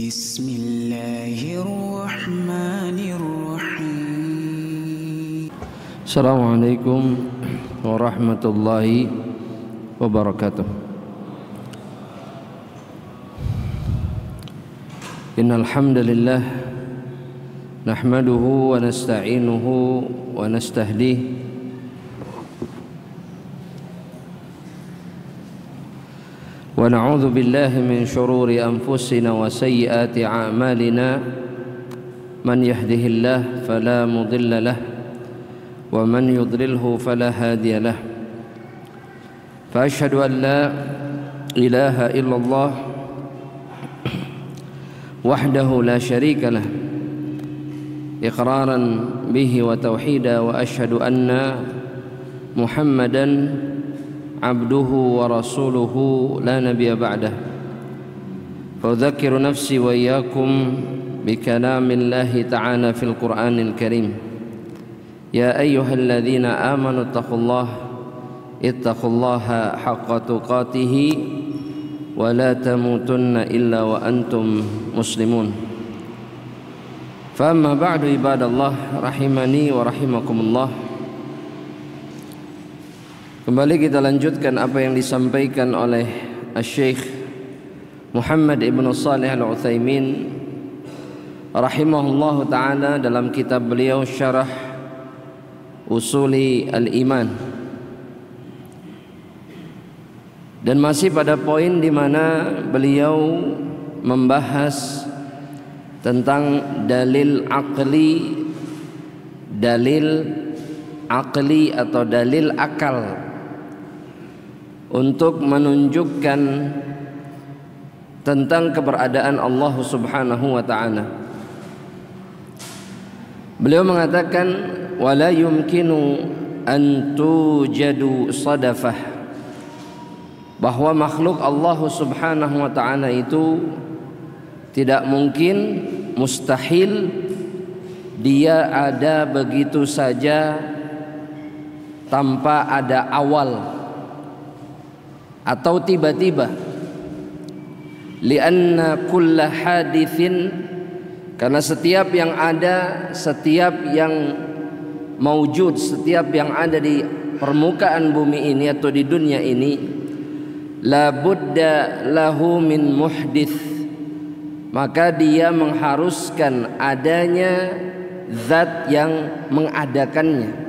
Bismillahirrahmanirrahim. Assalamualaikum warahmatullahi wabarakatuh. Innal hamdalillah nahmaduhu wa nasta'inuhu wa nastahdihi wa na'udzu billahi min shururi anfusina wa sayyiati a'malina man yahdihillahu fala mudilla lahu wa man yudlilhu fala hadiya lahu fa asyhadu an la ilaha illallah wahdahu la syarika lah iqraran bihi wa tauhida wa asyhadu anna Muhammadan abduhu wa rasuluhu la nabiyya ba'dah fa udzakiru nafsi wa iyyakum bi kalamillahi ta'ala fil Qur'anil Karim. Ya ayyuhalladzina amanu ittaqullaha haqqa tuqatih wa la tamutunna illa wa antum muslimun. Fa amma ba'du ibadallah rahimani wa rahimakumullah. Kembali kita lanjutkan apa yang disampaikan oleh Syekh Muhammad ibn Shalih Al-Utsaimin rahimahullahu ta'ala dalam kitab beliau Syarah Usuli Al-Iman, dan masih pada poin di mana beliau membahas tentang dalil akli atau dalil akal untuk menunjukkan tentang keberadaan Allah Subhanahu wa ta'ala. Beliau mengatakan wala yumkinu an tujadu sadafah, bahwa makhluk Allah Subhanahu wa ta'ala itu tidak mungkin, mustahil dia ada begitu saja tanpa ada awal atau tiba-tiba. Lianna kulla hadithin, karena setiap yang ada, setiap yang maujud, setiap yang ada di permukaan bumi ini atau di dunia ini, la budda lahu min muhdits, maka dia mengharuskan adanya zat yang mengadakannya.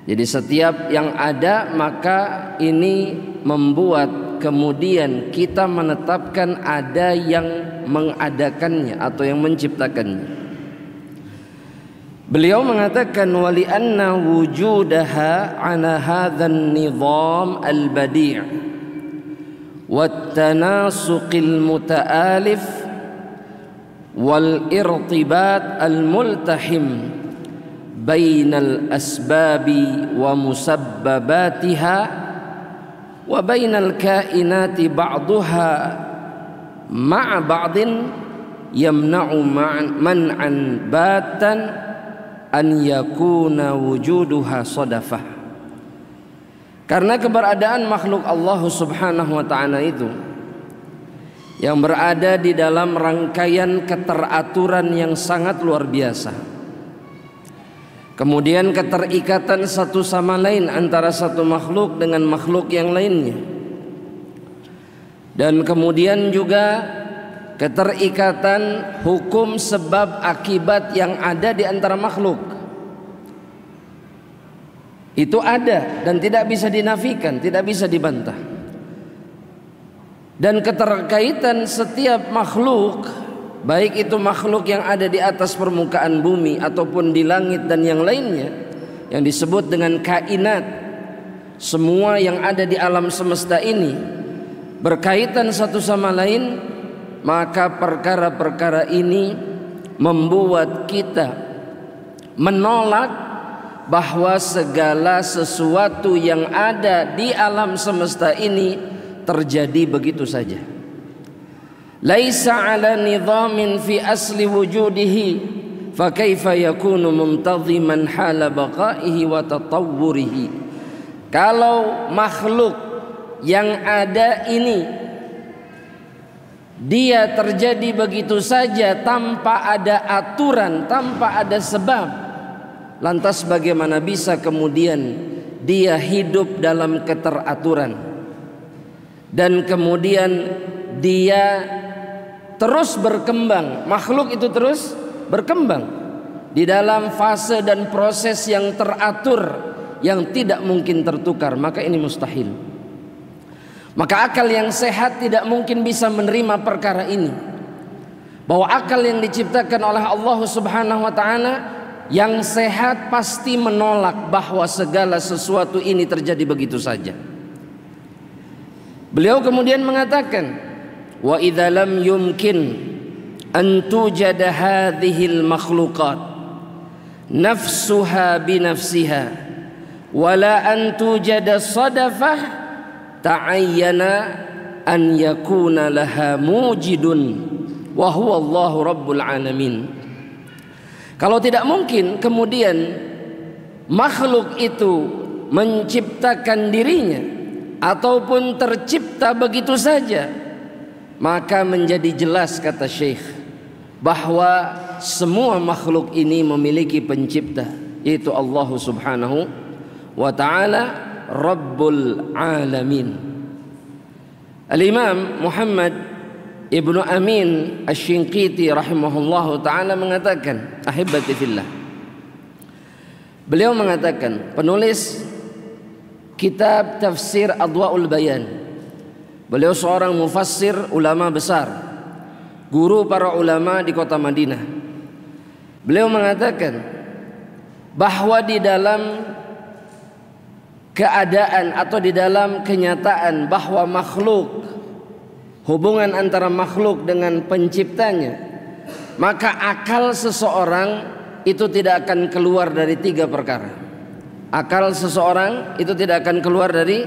Jadi setiap yang ada, maka ini membuat kemudian kita menetapkan ada yang mengadakannya atau yang menciptakannya. Beliau mengatakan wali anna wujudaha ala hadzal nizam al-badi' wat tanasuqil muta'alif wal irtibat al-multahim bainal asbabi wa musabbabatiha wa bainal kainati ba'daha ma'a ba'din yamna'u man'an batan an yakuna wujuduha sadafah. Karena keberadaan makhluk Allah Subhanahu wa ta'ala itu yang berada di dalam rangkaian keteraturan yang sangat luar biasa, kemudian keterikatan satu sama lain antara satu makhluk dengan makhluk yang lainnya, dan kemudian juga keterikatan hukum sebab akibat yang ada di antara makhluk itu ada dan tidak bisa dinafikan, tidak bisa dibantah. Dan keterkaitan setiap makhluk, baik itu makhluk yang ada di atas permukaan bumi ataupun di langit dan yang lainnya, yang disebut dengan kainat, semua yang ada di alam semesta ini berkaitan satu sama lain, maka perkara-perkara ini membuat kita menolak bahwa segala sesuatu yang ada di alam semesta ini terjadi begitu saja. Laisa ala nidhamin fi asli wujudihi fa kaifa yakunu muntaziman hala baqaihi wa tatawwurihi. Kalau makhluk yang ada ini dia terjadi begitu saja tanpa ada aturan, tanpa ada sebab, lantas bagaimana bisa kemudian dia hidup dalam keteraturan dan kemudian dia terus berkembang, makhluk itu terus berkembang di dalam fase dan proses yang teratur, yang tidak mungkin tertukar? Maka ini mustahil. Maka akal yang sehat tidak mungkin bisa menerima perkara ini, bahwa akal yang diciptakan oleh Allah Subhanahu wa ta'ala yang sehat pasti menolak bahwa segala sesuatu ini terjadi begitu saja. Beliau kemudian mengatakan, wa idza lam yumkin an tujada hadhil makhluqat nafsuha binafsiha wala an tujada sadafah ta'ayyana an yakuna laha mujidun wa huwa Allahu rabbul alamin. Kalau tidak mungkin kemudian makhluk itu menciptakan dirinya ataupun tercipta begitu saja, maka menjadi jelas, kata Syekh, bahwa semua makhluk ini memiliki pencipta, yaitu Allah Subhanahu wa ta'ala Rabbul Alamin. Al-Imam Muhammad Ibnu Amin Asy-Shinqiti rahimahullahu ta'ala mengatakan, ahibati fillah, beliau mengatakan, penulis kitab tafsir Adwa'ul Bayan, beliau seorang mufassir, ulama besar, guru para ulama di kota Madinah. Beliau mengatakan bahwa di dalam keadaan atau di dalam kenyataan bahwa makhluk, hubungan antara makhluk dengan penciptanya, maka akal seseorang itu tidak akan keluar dari tiga perkara. Akal seseorang itu tidak akan keluar dari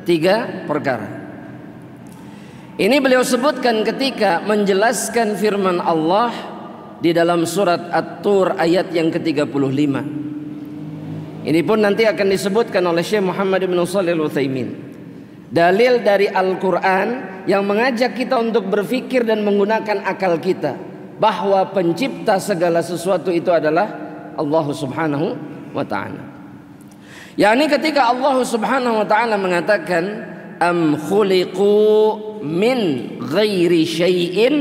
tiga perkara. Ini beliau sebutkan ketika menjelaskan firman Allah di dalam surat At-Tur ayat yang ke-35. Ini pun nanti akan disebutkan oleh Syekh Muhammad bin Shalih Al-Utsaimin. Dalil dari Al-Quran yang mengajak kita untuk berfikir dan menggunakan akal kita, bahwa pencipta segala sesuatu itu adalah Allah Subhanahu wa ta'ala. yakni ketika Allah Subhanahu wa ta'ala mengatakan am khuliqu min ghairi syai'in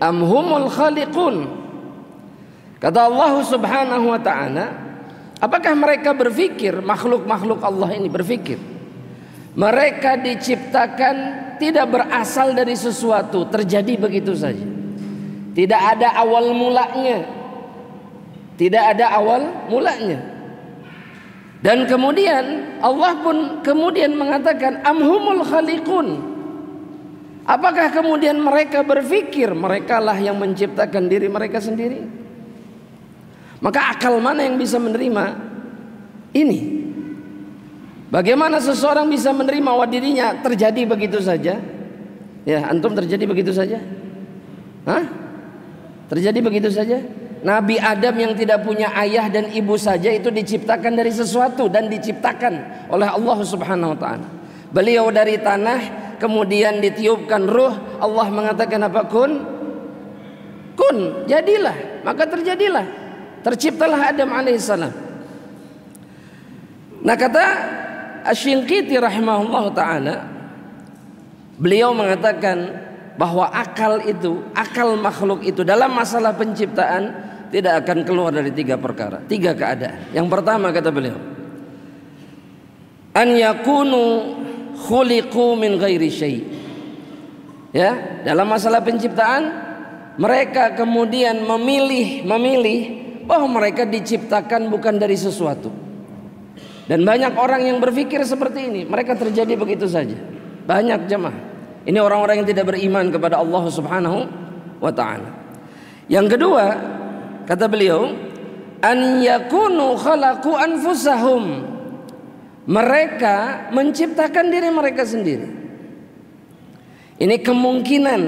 am humul khaliqun. Kata Allah Subhanahu wa ta'ala, apakah mereka berpikir, makhluk-makhluk Allah ini berpikir, mereka diciptakan tidak berasal dari sesuatu, terjadi begitu saja, tidak ada awal mulanya, tidak ada awal mulanya. Dan kemudian Allah pun kemudian mengatakan amhumul khaliqun. Apakah kemudian mereka berpikir merekalah yang menciptakan diri mereka sendiri? Maka akal mana yang bisa menerima ini? Bagaimana seseorang bisa menerima bahwa dirinya terjadi begitu saja? Ya, antum terjadi begitu saja? Hah? Terjadi begitu saja? Nabi Adam yang tidak punya ayah dan ibu saja itu diciptakan dari sesuatu dan diciptakan oleh Allah Subhanahu wa ta'ala. Beliau dari tanah, kemudian ditiupkan ruh, Allah mengatakan apa? Kun, jadilah, maka terjadilah. Terciptalah Adam alaihissalam. Nah, kata Asy-Shinqiti rahimahullah ta'ala, beliau mengatakan bahwa akal itu, akal makhluk itu dalam masalah penciptaan tidak akan keluar dari tiga perkara, tiga keadaan. Yang pertama kata beliau, an yakunu khuliqu min ghairi syai'. Ya, dalam masalah penciptaan mereka kemudian memilih bahwa mereka diciptakan bukan dari sesuatu. Dan banyak orang yang berpikir seperti ini, mereka terjadi begitu saja. Banyak jemaah. Ini orang-orang yang tidak beriman kepada Allah Subhanahu wa ta'ala. Yang kedua, kata beliau, an yakunu khalaqu anfusahum. Mereka menciptakan diri mereka sendiri. Ini kemungkinan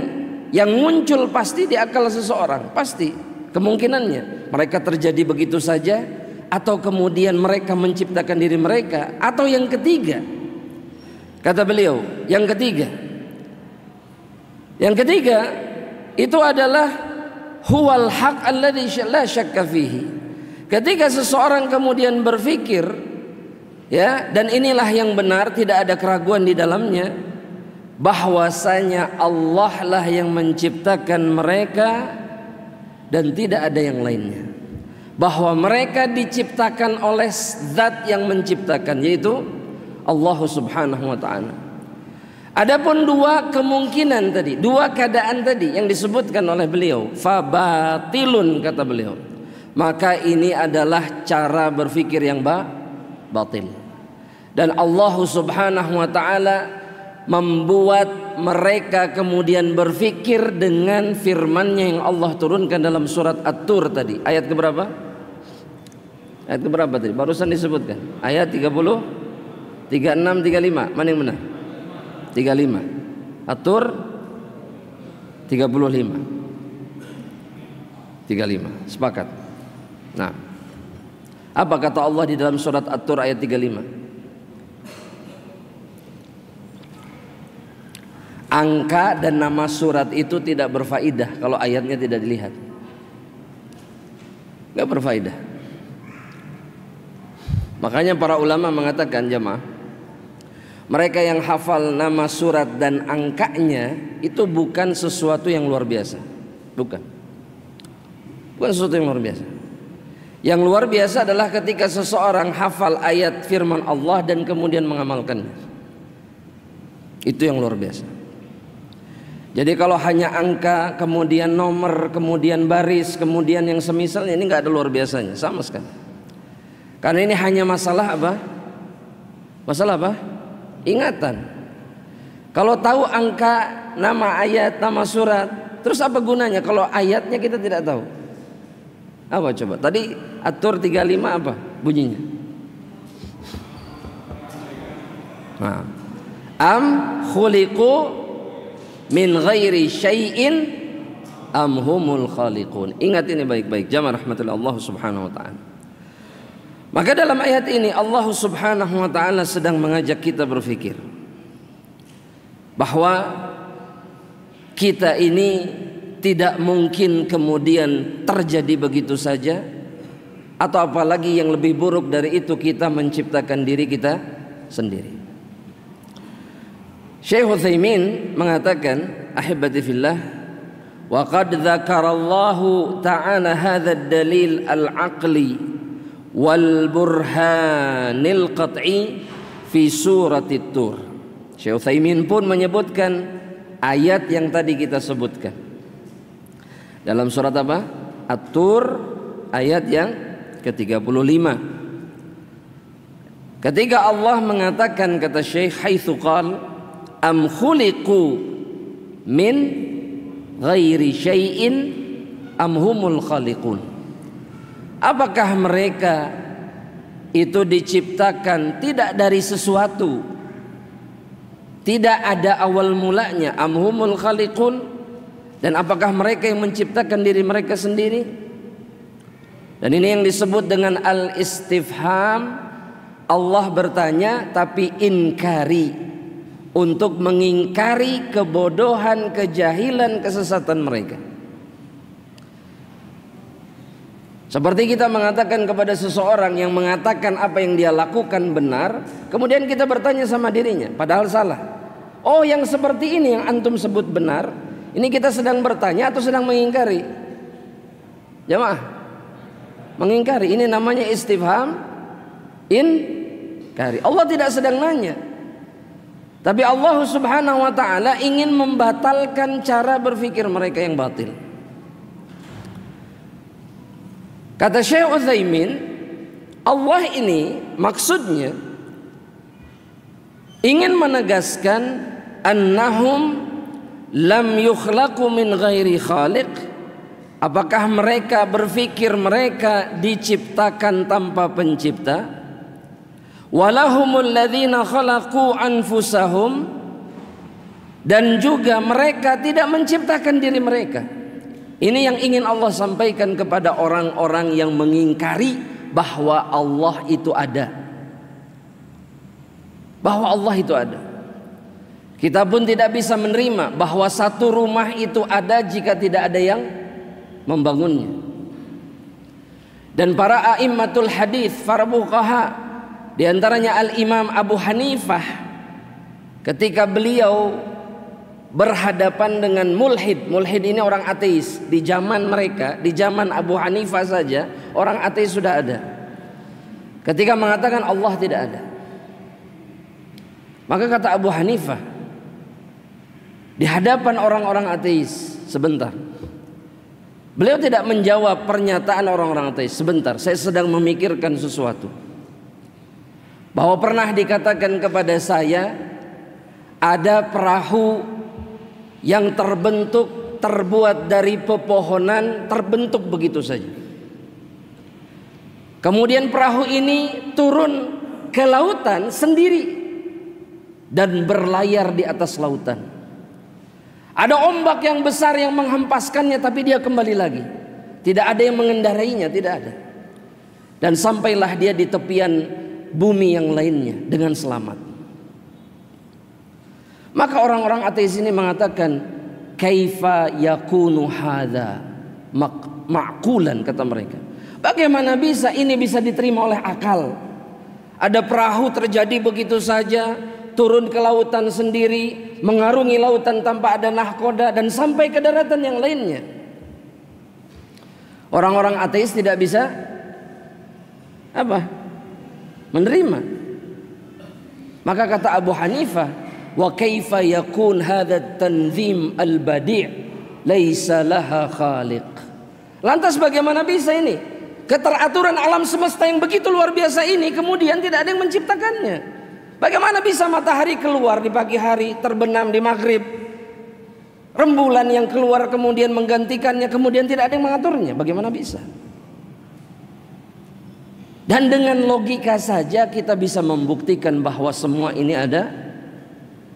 yang muncul pasti di akal seseorang, pasti kemungkinannya mereka terjadi begitu saja, atau kemudian mereka menciptakan diri mereka, atau yang ketiga, kata beliau, yang ketiga itu adalah huwal haq alladzi la syakka fihi. Ketika seseorang kemudian berpikir, ya, dan inilah yang benar, tidak ada keraguan di dalamnya, bahwasanya Allah lah yang menciptakan mereka dan tidak ada yang lainnya, bahwa mereka diciptakan oleh zat yang menciptakan, yaitu Allah Subhanahu wa ta'ala. Adapun dua kemungkinan tadi, dua keadaan tadi yang disebutkan oleh beliau, fabatilun, kata beliau, maka ini adalah cara berpikir yang batil. Dan Allah Subhanahu wa ta'ala membuat mereka kemudian berpikir dengan firman-Nya yang Allah turunkan dalam surat At-Tur tadi. Ayat keberapa? Ayat keberapa tadi? Barusan disebutkan. Ayat 30, 36, 35. Mana yang benar? 35. At-Tur 35. 35. Sepakat. Nah, apa kata Allah di dalam surat At-Tur ayat 35? Angka dan nama surat itu tidak berfaedah kalau ayatnya tidak dilihat. Gak berfaedah. Makanya para ulama mengatakan, jemaah, mereka yang hafal nama surat dan angkanya itu bukan sesuatu yang luar biasa. Bukan sesuatu yang luar biasa. Yang luar biasa adalah ketika seseorang hafal ayat firman Allah dan kemudian mengamalkannya. Itu yang luar biasa. Jadi kalau hanya angka, kemudian nomor, kemudian baris, kemudian yang semisalnya, ini nggak ada luar biasanya sama sekali. Karena ini hanya masalah apa? Masalah apa? Ingatan. Kalau tahu angka, nama ayat, nama surat, terus apa gunanya kalau ayatnya kita tidak tahu? Apa coba? Tadi At-Tur 35 apa bunyinya? Nah. Am khuliqu min ghairi syai'in am humul khaliqun. Ingat ini baik-baik, jamaah rahmatullah Allah Subhanahu wa ta'ala. Maka dalam ayat ini Allah Subhanahu wa ta'ala sedang mengajak kita berpikir bahwa kita ini tidak mungkin kemudian terjadi begitu saja, atau apalagi yang lebih buruk dari itu, kita menciptakan diri kita sendiri. Syekh Utsaimin mengatakan, ahibati fillah, wa qad dzakarallahu ta'ala hadha ad-dalil al-aqli wal burhanil qat'i fi surati Tur. Syekh Utsaimin pun menyebutkan ayat yang tadi kita sebutkan dalam surat apa? At-Tur ayat yang ke-35. Ketika Allah mengatakan, kata Syekh, haitsu qala am khuliqu min ghairi syai'in am humul khaliqun. Apakah mereka itu diciptakan tidak dari sesuatu, tidak ada awal mulanya, am humul khaliqun, dan apakah mereka yang menciptakan diri mereka sendiri? Dan ini yang disebut dengan al-istifham. Allah bertanya tapi inkari, untuk mengingkari kebodohan, kejahilan, kesesatan mereka. Seperti kita mengatakan kepada seseorang yang mengatakan apa yang dia lakukan benar, kemudian kita bertanya sama dirinya, padahal salah. Oh, yang seperti ini yang antum sebut benar, ini kita sedang bertanya atau sedang mengingkari? Jamaah, mengingkari. Ini namanya istifham inkari. Allah tidak sedang nanya, tapi Allah Subhanahu wa ta'ala ingin membatalkan cara berpikir mereka yang batil. Kata Syekh Utsaimin, Allah ini maksudnya ingin menegaskan annahum lam yukhlaqu min ghairi khaliq. Apakah mereka berpikir mereka diciptakan tanpa pencipta? Walahumul ladzina khalaqu anfusahum, dan juga mereka tidak menciptakan diri mereka. Ini yang ingin Allah sampaikan kepada orang-orang yang mengingkari bahwa Allah itu ada. Bahwa Allah itu ada. Kita pun tidak bisa menerima bahwa satu rumah itu ada jika tidak ada yang membangunnya. Dan para a'immatul hadis, para fuqaha, di antaranya Al-Imam Abu Hanifah, ketika beliau berhadapan dengan mulhid. Mulhid ini orang ateis. Di zaman mereka, di zaman Abu Hanifah saja, orang ateis sudah ada. Ketika mengatakan Allah tidak ada, maka kata Abu Hanifah di hadapan orang-orang ateis, sebentar. Beliau tidak menjawab pernyataan orang-orang ateis. Sebentar, saya sedang memikirkan sesuatu. Bahwa pernah dikatakan kepada saya ada perahu yang terbuat dari pepohonan, terbentuk begitu saja. Kemudian perahu ini turun ke lautan sendiri dan berlayar di atas lautan. Ada ombak yang besar yang menghempaskannya, tapi dia kembali lagi. Tidak ada yang mengendarainya, tidak ada. Dan sampailah dia di tepian bumi yang lainnya dengan selamat. Maka orang-orang ateis ini mengatakan, kaifa yakunu hadza ma'qulan, kata mereka. Bagaimana bisa ini bisa diterima oleh akal? Ada perahu terjadi begitu saja, turun ke lautan sendiri, mengarungi lautan tanpa ada nahkoda, dan sampai ke daratan yang lainnya. Orang-orang ateis tidak bisa menerima. Maka kata Abu Hanifah, wa kaifa yakun hadha tanzim al-badi' laisa laha khaliq. Lantas bagaimana bisa ini keteraturan alam semesta yang begitu luar biasa ini kemudian tidak ada yang menciptakannya? Bagaimana bisa matahari keluar di pagi hari, terbenam di maghrib, rembulan yang keluar kemudian menggantikannya, kemudian tidak ada yang mengaturnya? Bagaimana bisa? Dan dengan logika saja kita bisa membuktikan bahwa semua ini ada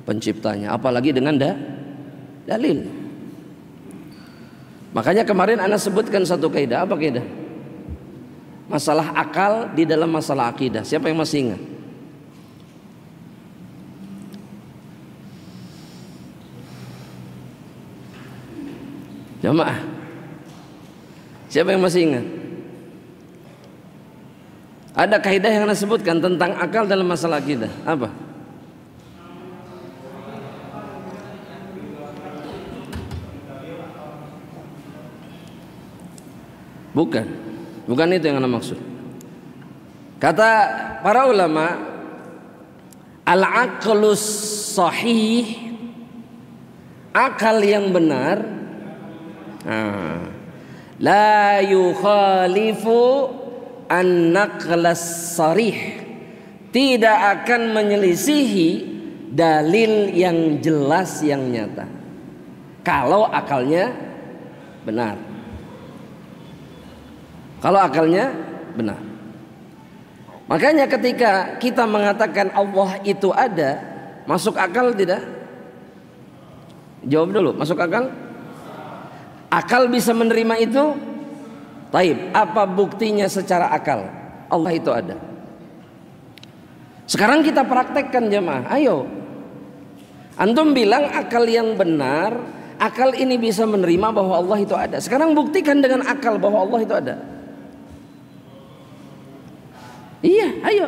penciptanya, apalagi dengan dalil. Makanya kemarin Anda sebutkan satu kaidah. Apa kaidah? Masalah akal di dalam masalah akidah. Siapa yang masih ingat? Jamaah, siapa yang masih ingat? Ada kaidah yang Anda sebutkan tentang akal dalam masalah akidah. Apa? Bukan itu yang Anda maksud. Kata para ulama, al-aqlus sahih, akal yang benar, la yukhalifu an-naqlas sarih, tidak akan menyelisihi dalil yang jelas yang nyata kalau akalnya benar. Kalau akalnya benar. Makanya ketika kita mengatakan Allah itu ada, masuk akal tidak? Jawab dulu, masuk akal? Akal bisa menerima itu? Taib, apa buktinya secara akal Allah itu ada? Sekarang kita praktekkan jemaah. Ayo, antum bilang akal yang benar, akal ini bisa menerima bahwa Allah itu ada. Sekarang buktikan dengan akal bahwa Allah itu ada. Iya, ayo.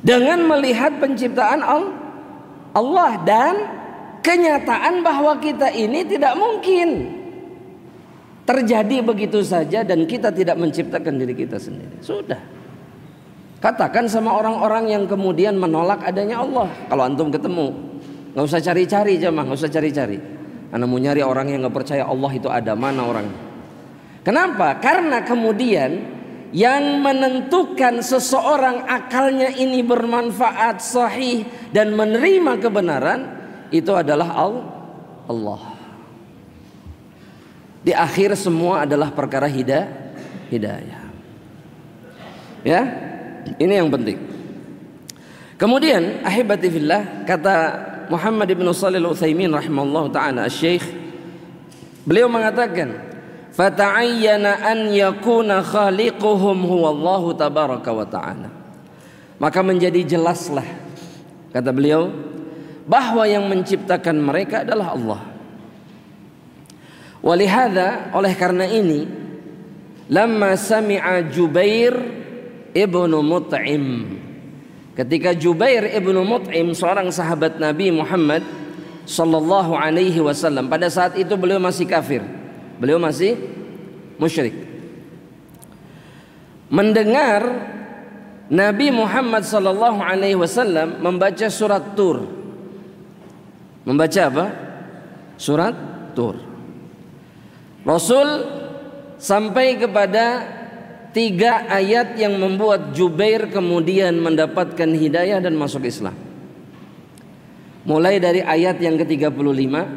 Dengan melihat penciptaan Allah dan kenyataan bahwa kita ini tidak mungkin terjadi begitu saja dan kita tidak menciptakan diri kita sendiri. Sudah. Katakan sama orang-orang yang kemudian menolak adanya Allah. Kalau antum ketemu, nggak usah cari-cari jemaah, nggak usah cari-cari. Anda mau nyari orang yang nggak percaya Allah itu ada, mana orangnya? Kenapa? Karena kemudian yang menentukan seseorang akalnya ini bermanfaat, sahih dan menerima kebenaran itu adalah Allah. Di akhir semua adalah perkara hidayah. Ya, ini yang penting. Kemudian ahibati fillah, kata Muhammad ibn Shalih Al-Utsaimin rahimahullah taala Syekh, beliau mengatakan, fata'ayyana an yakuna khaliquhum huwallahu tabaraka wa ta'ala. maka menjadi jelaslah, kata beliau, bahwa yang menciptakan mereka adalah Allah. Walihada, oleh karena ini, lamma sami'a Jubair ibnu Mut'im, ketika Jubair ibnu Mut'im, seorang sahabat Nabi Muhammad sallallahu alaihi wasallam, pada saat itu beliau masih kafir, beliau masih musyrik, mendengar Nabi Muhammad sallallahu alaihi wasallam membaca surat Tur. Membaca apa? Surat Tur. Rasul sampai kepada 3 ayat yang membuat Jubair kemudian mendapatkan hidayah dan masuk Islam. Mulai dari ayat yang ke-35,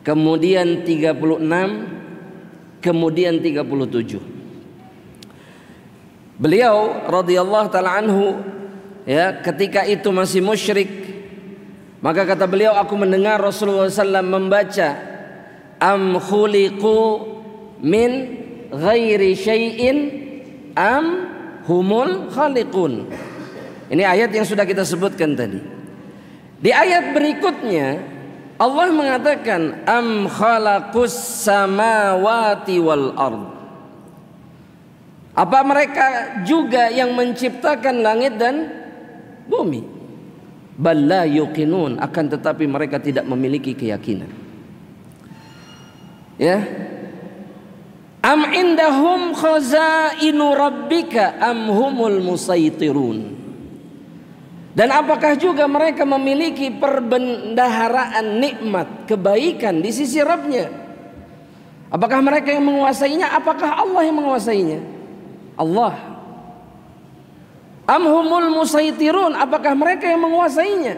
kemudian 36, kemudian 37. Beliau radhiyallahu taala anhu, ya, ketika itu masih musyrik, maka kata beliau, aku mendengar Rasulullah SAW membaca, am khuliqu min ghairi syai'in am humul khaliqun. Ini ayat yang sudah kita sebutkan tadi. Di ayat berikutnya Allah mengatakan, am khalaqus samawati wal ard. Apa mereka juga yang menciptakan langit dan bumi? Bal la yuqinun, akan tetapi mereka tidak memiliki keyakinan. Ya. Am indahum khazainu rabbika am humul musaitirun. Dan apakah juga mereka memiliki perbendaharaan nikmat, kebaikan di sisi Rabbnya? Apakah mereka yang menguasainya? Apakah Allah yang menguasainya? Allah. Am humul musaitirun, apakah mereka yang menguasainya?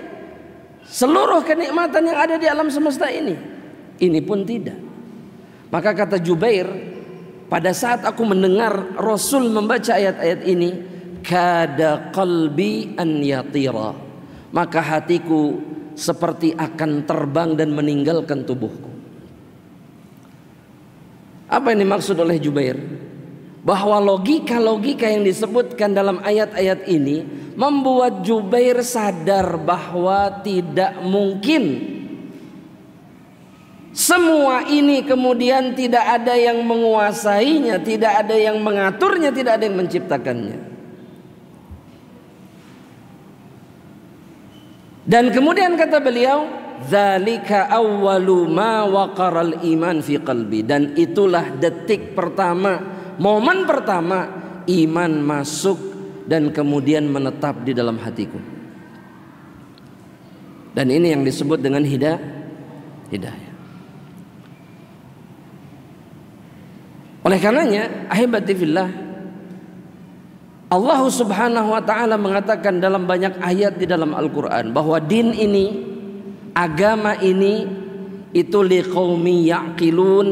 Seluruh kenikmatan yang ada di alam semesta ini? Ini pun tidak. Maka kata Jubair, pada saat aku mendengar Rasul membaca ayat-ayat ini, kada qalbi an yatira, maka hatiku seperti akan terbang dan meninggalkan tubuhku. Apa yang dimaksud oleh Jubair? Bahwa logika-logika yang disebutkan dalam ayat-ayat ini membuat Jubair sadar bahwa tidak mungkin semua ini kemudian tidak ada yang menguasainya, tidak ada yang mengaturnya, tidak ada yang menciptakannya. Dan kemudian kata beliau, zalika awwalu ma waqaral iman fi qalbi, dan itulah detik pertama, momen pertama iman masuk dan kemudian menetap di dalam hatiku. Dan ini yang disebut dengan hidayah. Oleh karenanya, ahibati fillah, Allah subhanahu wa ta'ala mengatakan dalam banyak ayat di dalam Al-Quran bahwa din ini, agama ini, itu liqaumi ya'qilun,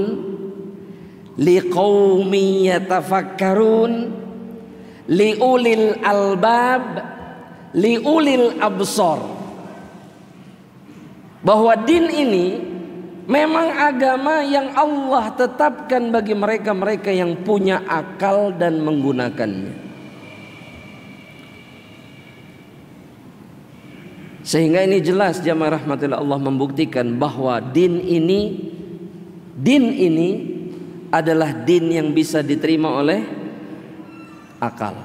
liqaumi yatafakkarun, liulil albab, liulil absar. Bahwa din ini memang agama yang Allah tetapkan bagi mereka-mereka yang punya akal dan menggunakannya. Sehingga ini jelas jamaah rahmatillah, Allah membuktikan bahwa din ini adalah din yang bisa diterima oleh akal.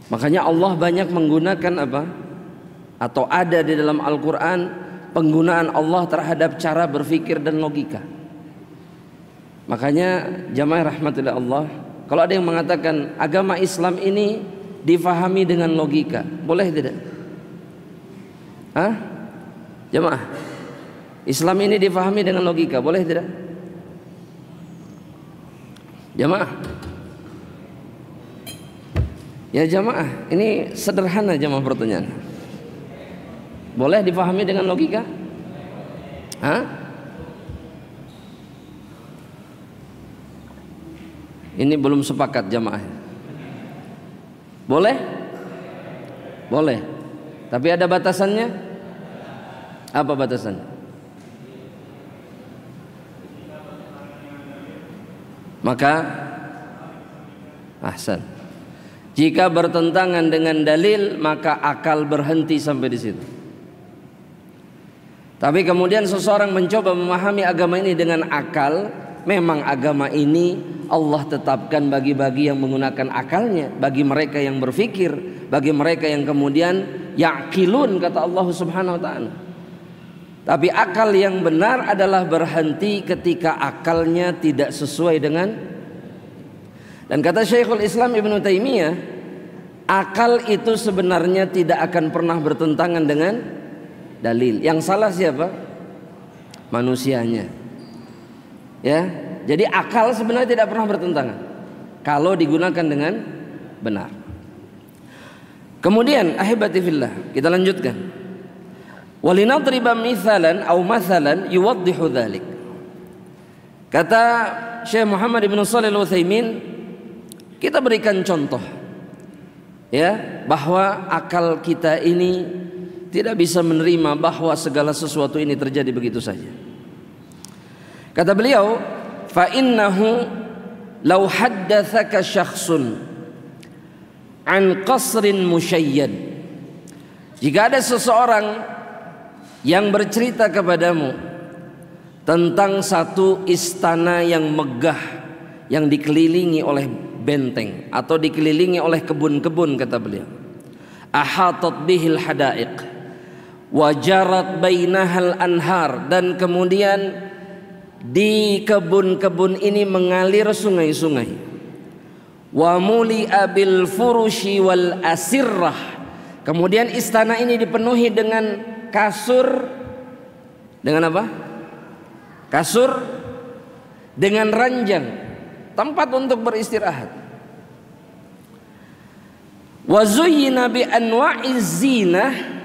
Makanya Allah banyak menggunakan apa? Atau ada di dalam Al-Quran penggunaan Allah terhadap cara berpikir dan logika. Makanya jamaah rahmatillah Allah, kalau ada yang mengatakan agama Islam ini difahami dengan logika, boleh tidak? Hah? Jamaah, Islam ini difahami dengan logika, boleh tidak? Jamaah, ya jamaah, ini sederhana jamaah pertanyaan. Boleh difahami dengan logika? Hah? Ini belum sepakat jamaah. Boleh? Boleh. Tapi ada batasannya? Apa batasannya? Maka ahsan. Jika bertentangan dengan dalil, maka akal berhenti sampai di situ. Tapi kemudian seseorang mencoba memahami agama ini dengan akal. Memang agama ini Allah tetapkan bagi yang menggunakan akalnya, bagi mereka yang berfikir, bagi mereka yang kemudian ya'qilun, kata Allah Subhanahu wa taala. Tapi akal yang benar adalah berhenti ketika akalnya tidak sesuai dengan. Dan kata Syekhul Islam Ibnu Taimiyah, akal itu sebenarnya tidak akan pernah bertentangan dengan dalil. Yang salah siapa? Manusianya. Ya, jadi akal sebenarnya tidak pernah bertentangan kalau digunakan dengan benar. Kemudian ahibati fillah, kita lanjutkan. Walinadriba mithalan aw mathalan yuwaddihu dzalik. Kata Syekh Muhammad bin Shalih Al-Utsaimin, kita berikan contoh ya, bahwa akal kita ini tidak bisa menerima bahwa segala sesuatu ini terjadi begitu saja. Kata beliau, fa innahu law haddatsaka syakhsun an qasrin musyayyad. Jika ada seseorang yang bercerita kepadamu tentang satu istana yang megah yang dikelilingi oleh benteng atau dikelilingi oleh kebun-kebun, kata beliau, ahatat bihil hadaiq wajarat bainahal anhar, dan kemudian di kebun-kebun ini mengalir sungai-sungai, wa muli'a bil furushi wal asirrah, kemudian istana ini dipenuhi dengan kasur, dengan apa? Kasur dengan ranjang, tempat untuk beristirahat. Wa zuyyina bi anwa'iz zinah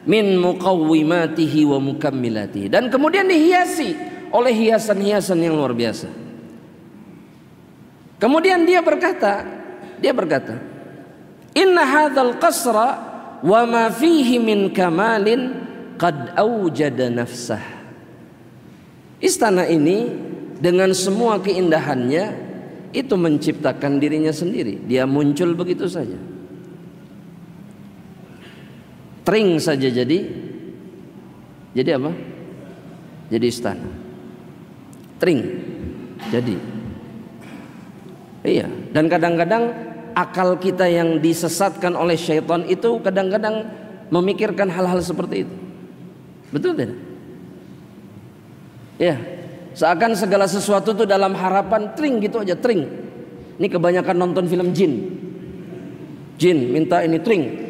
min muqawwimatihi wa mukammilatihi, dan kemudian dihiasi oleh hiasan-hiasan yang luar biasa. Kemudian dia berkata, inna hadzal qasra wa ma fihi min kamalin qad awjada nafsah. Istana ini dengan semua keindahannya itu menciptakan dirinya sendiri. Dia muncul begitu saja. Tring saja jadi apa? Jadi istana. Tring jadi. Iya, dan kadang-kadang akal kita yang disesatkan oleh syaitan itu kadang-kadang memikirkan hal-hal seperti itu. Betul tidak? Ya, seakan segala sesuatu itu dalam harapan tring gitu aja, tring. Ini kebanyakan nonton film jin. Jin minta ini tring.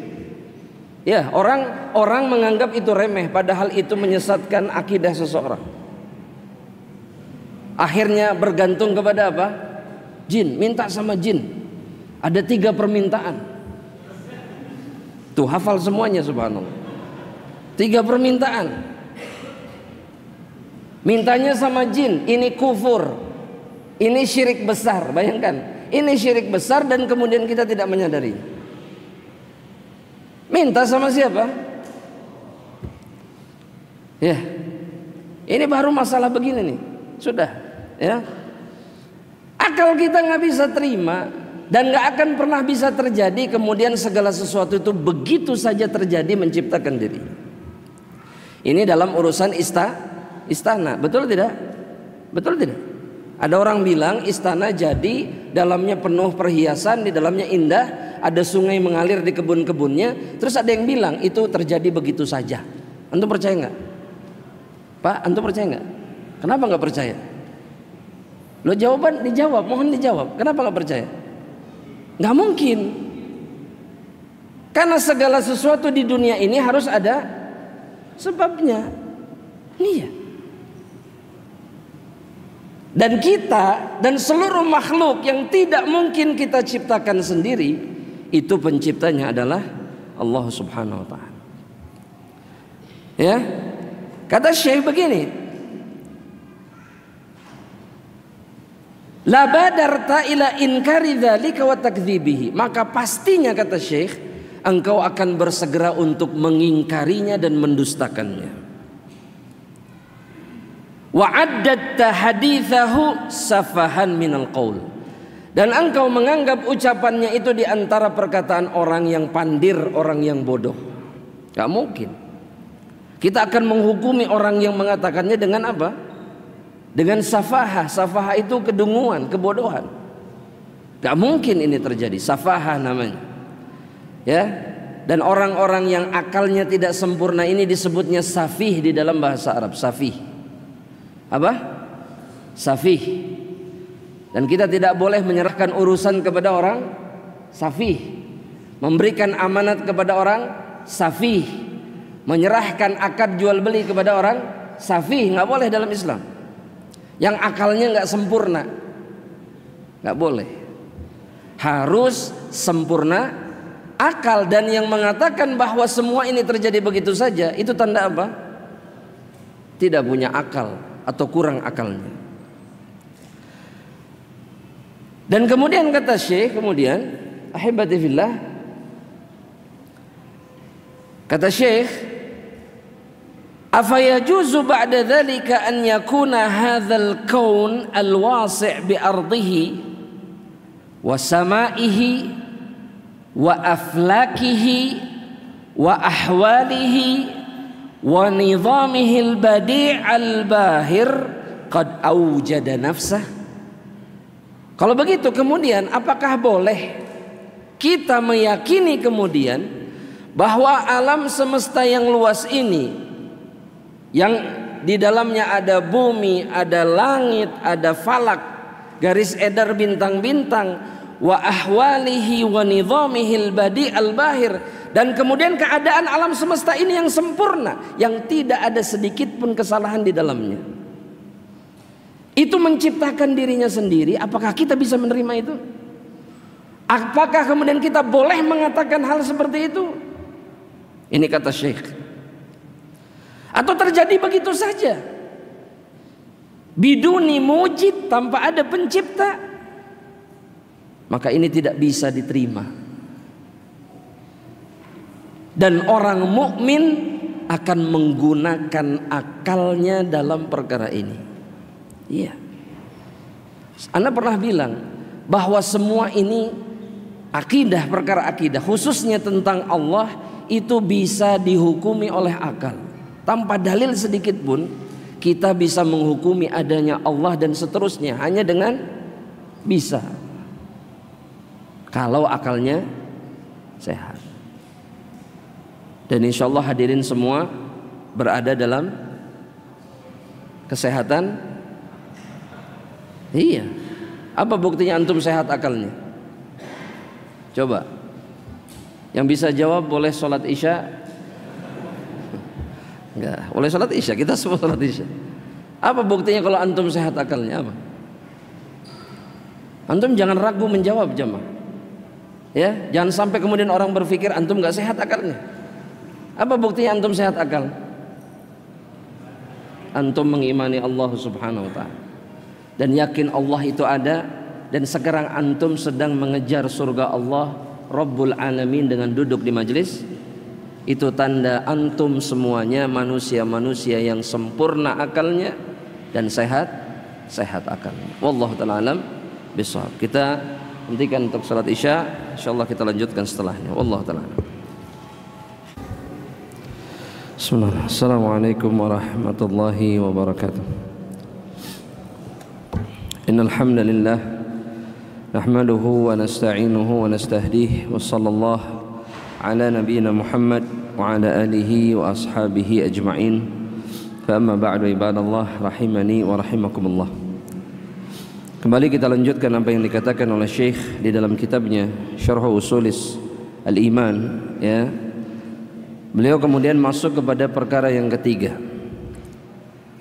Ya, orang menganggap itu remeh, padahal itu menyesatkan akidah seseorang. Akhirnya bergantung kepada apa? Jin, minta sama jin. Ada 3 permintaan. Tuh hafal semuanya, subhanallah. 3 permintaan. Mintanya sama jin, ini kufur, ini syirik besar. Bayangkan, ini syirik besar dan kemudian kita tidak menyadari. Minta sama siapa? Ya, ini baru masalah begini nih. Sudah, ya. Akal kita nggak bisa terima dan nggak akan pernah bisa terjadi kemudian segala sesuatu itu begitu saja terjadi menciptakan diri. Ini dalam urusan istana, betul tidak? Betul tidak? Ada orang bilang istana jadi dalamnya penuh perhiasan, di dalamnya indah, ada sungai mengalir di kebun-kebunnya. Terus ada yang bilang itu terjadi begitu saja. Antum percaya nggak? Pak, antum percaya nggak? Kenapa nggak percaya? Lo jawaban dijawab, mohon dijawab. Kenapa nggak percaya? Nggak mungkin. Karena segala sesuatu di dunia ini harus ada sebabnya. Iya. Dan kita dan seluruh makhluk yang tidak mungkin kita ciptakan sendiri, itu penciptanya adalah Allah Subhanahu wa ta'ala. Ya. Kata Syekh begini, la badarta ila inkari dzalika wa takdzibihi, maka pastinya kata Syekh engkau akan bersegera untuk mengingkarinya dan mendustakannya. Wa addatta hadithahu safahan minal qaul, Dan engkau menganggap ucapannya itu di antara perkataan orang yang pandir, orang yang bodoh. Gak mungkin. Kita akan menghukumi orang yang mengatakannya dengan apa? Dengan safahah. Safahah itu kedunguan, kebodohan. Gak mungkin ini terjadi. Safahah namanya. Ya. Dan orang-orang yang akalnya tidak sempurna ini disebutnya safih di dalam bahasa Arab. Safih. Apa? Safih. Dan kita tidak boleh menyerahkan urusan kepada orang safih, memberikan amanat kepada orang safih, menyerahkan akad jual beli kepada orang safih, nggak boleh dalam Islam. Yang akalnya nggak sempurna, nggak boleh. Harus sempurna akal. Dan yang mengatakan bahwa semua ini terjadi begitu saja, itu tanda apa? Tidak punya akal atau kurang akalnya. Dan kemudian kata Syekh, ahibati fillah, kata Syekh, afa yajuzu ba'da dhalika an yakuna hadzal kaun al-wasi' bi ardihi wa sama'ihi wa aflakihi wa ahwalihi wa nizamihi al-badi' al-bahir qad awjada nafsah. Kalau begitu kemudian apakah boleh kita meyakini kemudian bahwa alam semesta yang luas ini, yang di dalamnya ada bumi, ada langit, ada falak, garis edar bintang-bintang, wa ahwalihi wa nizamihil badi al-bahir, dan kemudian keadaan alam semesta ini yang sempurna, yang tidak ada sedikit pun kesalahan di dalamnya, itu menciptakan dirinya sendiri. Apakah kita bisa menerima itu? Apakah kemudian kita boleh mengatakan hal seperti itu? Ini kata Syekh. Atau terjadi begitu saja, biduni mujid, tanpa ada pencipta, maka ini tidak bisa diterima. Dan orang mukmin akan menggunakan akalnya dalam perkara ini. Iya. Anda pernah bilang bahwa semua ini akidah, perkara akidah, khususnya tentang Allah, itu bisa dihukumi oleh akal. Tanpa dalil sedikit pun kita bisa menghukumi adanya Allah dan seterusnya hanya dengan bisa, kalau akalnya sehat. Dan insya Allah hadirin semua berada dalam kesehatan. Iya. Apa buktinya antum sehat akalnya? Coba. Yang bisa jawab boleh sholat isya. Enggak, boleh sholat isya. Kita semua sholat isya. Apa buktinya kalau antum sehat akalnya? Apa? Antum jangan ragu menjawab jamaah. Ya, jangan sampai kemudian orang berpikir antum enggak sehat akalnya. Apa buktinya antum sehat akal? Antum mengimani Allah Subhanahu wa ta'ala dan yakin Allah itu ada, dan sekarang antum sedang mengejar surga Allah Rabbul Alamin dengan duduk di majlis. Itu tanda antum semuanya manusia-manusia yang sempurna akalnya dan sehat akalnya. Wallahu ta'ala alam bishawab. Kita hentikan untuk salat isya, insyaallah kita lanjutkan setelahnya. Wallahu ta'ala alam. Bismillah. Assalamualaikum warahmatullahi wabarakatuh. Innal hamdalillah nahmaduhu wa nasta'inuhu wa nastahdihi wa sallallahu ala nabiyyina Muhammad wa ala alihi wa ashabihi ajma'in. Fa amma ba'du ibadallah rahimani wa rahimakumullah. Kembali kita lanjutkan apa yang dikatakan oleh Syekh di dalam kitabnya Syarh Usulis Al-Iman, ya. Beliau kemudian masuk kepada perkara yang ketiga,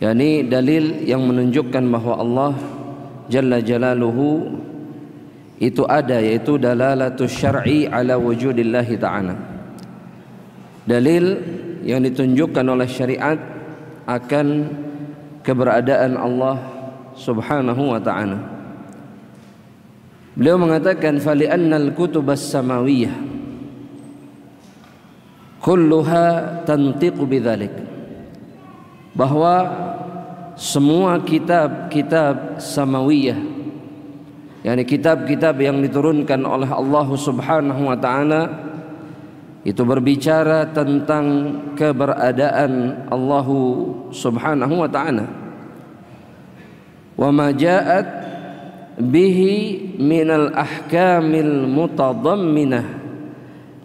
yakni dalil yang menunjukkan bahwa Allah Jalla Jalaluhu itu ada, yaitu dalalatus syar'i ala wujudillahi ta'ala. Dalil yang ditunjukkan oleh syariat akan keberadaan Allah Subhanahu wa ta'ala. Beliau mengatakan fali'annal kutubas samawiyah kulluha tantiqu bidzalik, bahwa semua kitab-kitab samawiyah yakni kitab-kitab yang diturunkan oleh Allah Subhanahu wa taala, itu berbicara tentang keberadaan Allah Subhanahu wa taala. Wa ma ja'at bihi minal ahkamil mutadamminah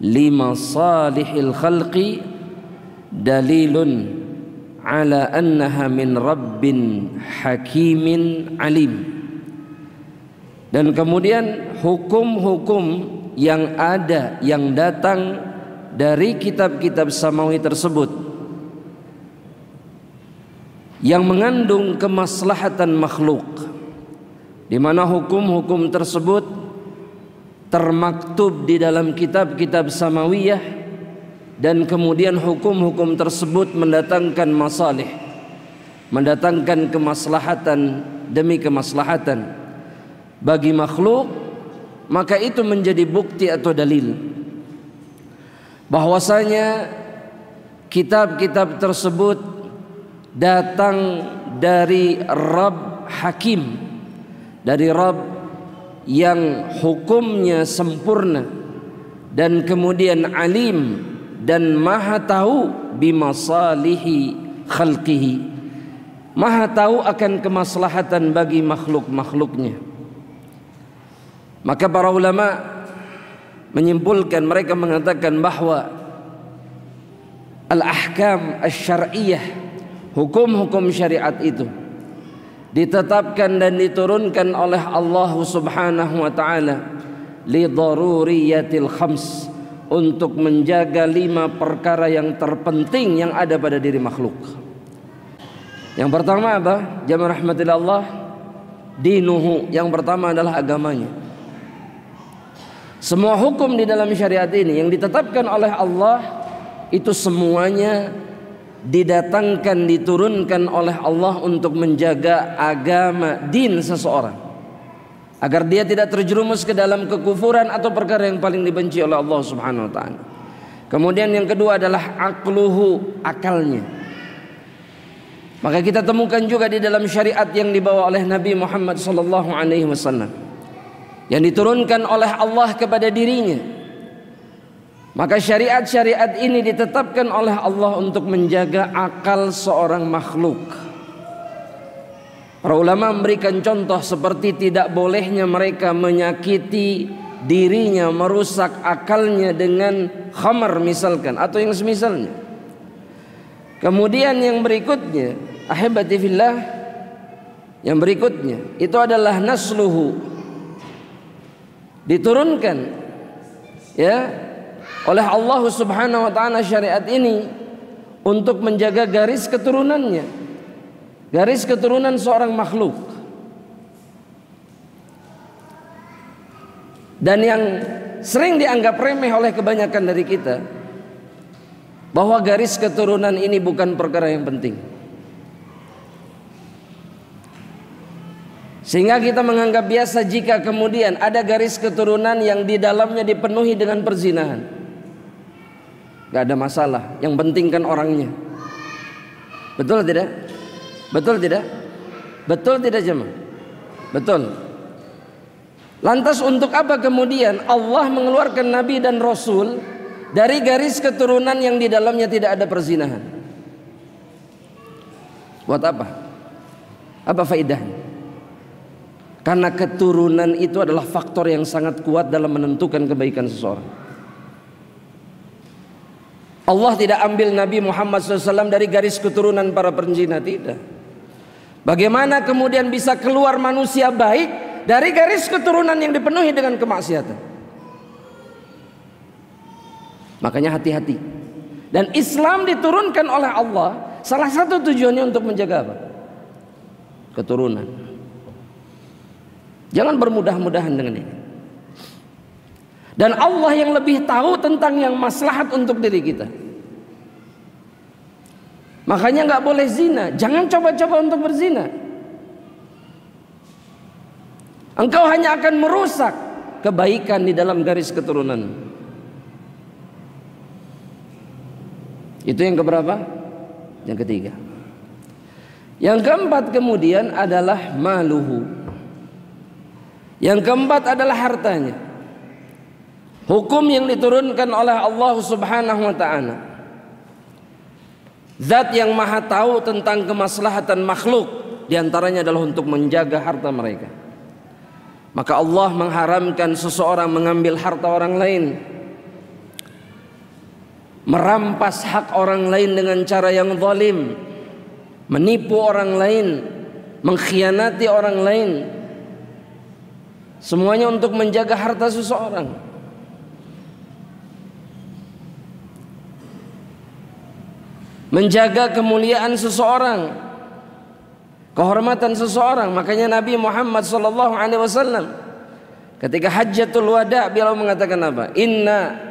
limasalihil khalqi dalilun ala annaha min rabbin hakimin alim. Dan kemudian hukum-hukum yang ada, yang datang dari kitab-kitab samawi tersebut, yang mengandung kemaslahatan makhluk, di mana hukum-hukum tersebut termaktub di dalam kitab-kitab samawiyah, dan kemudian hukum-hukum tersebut mendatangkan masalih, mendatangkan kemaslahatan demi kemaslahatan bagi makhluk, maka itu menjadi bukti atau dalil bahwasanya kitab-kitab tersebut datang dari Rabb Hakim, dari Rabb yang hukumnya sempurna, dan kemudian alim dan maha tahu bimasalihi khalqihi, maha tahu akan kemaslahatan bagi makhluk-makhluknya. Maka para ulama menyimpulkan, mereka mengatakan bahwa al-ahkam asy-syar'iyyah, hukum-hukum syariat itu ditetapkan dan diturunkan oleh Allah Subhanahu wa taala li daruriyatil khams, untuk menjaga 5 perkara yang terpenting yang ada pada diri makhluk. Yang pertama apa? Jamaah rahmatillah Allah, dinuhu, yang pertama adalah agamanya. Semua hukum di dalam syariat ini yang ditetapkan oleh Allah, itu semuanya didatangkan, diturunkan oleh Allah untuk menjaga agama, din seseorang, agar dia tidak terjerumus ke dalam kekufuran atau perkara yang paling dibenci oleh Allah Subhanahu wa taala. Kemudian yang kedua adalah aqluhu, akalnya. Maka kita temukan juga di dalam syariat yang dibawa oleh Nabi Muhammad sallallahu alaihi wasallam, yang diturunkan oleh Allah kepada dirinya. Maka syariat-syariat ini ditetapkan oleh Allah untuk menjaga akal seorang makhluk. Para ulama memberikan contoh seperti tidak bolehnya mereka menyakiti dirinya, merusak akalnya dengan khamar misalkan, atau yang semisalnya. Kemudian yang berikutnya, ahibati fillah, yang berikutnya itu adalah nasluhu, diturunkan ya oleh Allah Subhanahu wa taala syariat ini untuk menjaga garis keturunannya, garis keturunan seorang makhluk. Dan yang sering dianggap remeh oleh kebanyakan dari kita, bahwa garis keturunan ini bukan perkara yang penting, sehingga kita menganggap biasa jika kemudian ada garis keturunan yang di dalamnya dipenuhi dengan perzinahan. Gak ada masalah, yang penting kan orangnya. Betul tidak? Betul tidak? Betul tidak jemaah? Betul. Lantas untuk apa kemudian Allah mengeluarkan Nabi dan Rasul dari garis keturunan yang di dalamnya tidak ada perzinahan? Buat apa? Apa faedahnya? Karena keturunan itu adalah faktor yang sangat kuat dalam menentukan kebaikan seseorang. Allah tidak ambil Nabi Muhammad SAW dari garis keturunan para perzina, tidak. Bagaimana kemudian bisa keluar manusia baik dari garis keturunan yang dipenuhi dengan kemaksiatan? Makanya hati-hati. Dan Islam diturunkan oleh Allah, salah satu tujuannya untuk menjaga apa? Keturunan. Jangan bermudah-mudahan dengan ini. Dan Allah yang lebih tahu tentang yang maslahat untuk diri kita. Makanya nggak boleh zina. Jangan coba-coba untuk berzina. Engkau hanya akan merusak kebaikan di dalam garis keturunan. Itu yang keberapa? Yang ketiga. Yang keempat kemudian adalah maluhu. Yang keempat adalah hartanya. Hukum yang diturunkan oleh Allah Subhanahu wa taala. Zat yang maha tahu tentang kemaslahatan makhluk, diantaranya adalah untuk menjaga harta mereka. Maka Allah mengharamkan seseorang mengambil harta orang lain, merampas hak orang lain dengan cara yang zalim, menipu orang lain, mengkhianati orang lain. Semuanya untuk menjaga harta seseorang. Menjaga kemuliaan seseorang, kehormatan seseorang. Makanya Nabi Muhammad SAW ketika Hajjatul Wada beliau mengatakan apa? Inna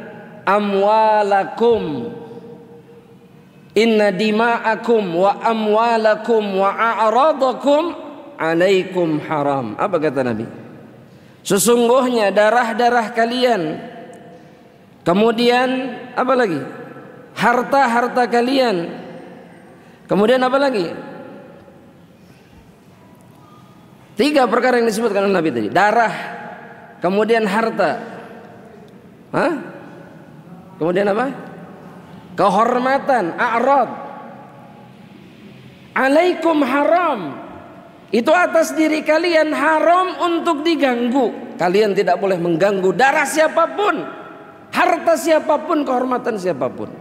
amwalakum, inna dima'akum wa amwalakum wa a'radakum alaikum haram. Apa kata Nabi? Sesungguhnya darah-darah kalian, kemudian apa lagi? Harta-harta kalian, kemudian apa lagi? 3 perkara yang disebutkan oleh Nabi tadi. Darah, kemudian harta, kemudian apa? Kehormatan, a'rad. Alaikum haram. Itu atas diri kalian haram untuk diganggu. Kalian tidak boleh mengganggu darah siapapun, harta siapapun, kehormatan siapapun.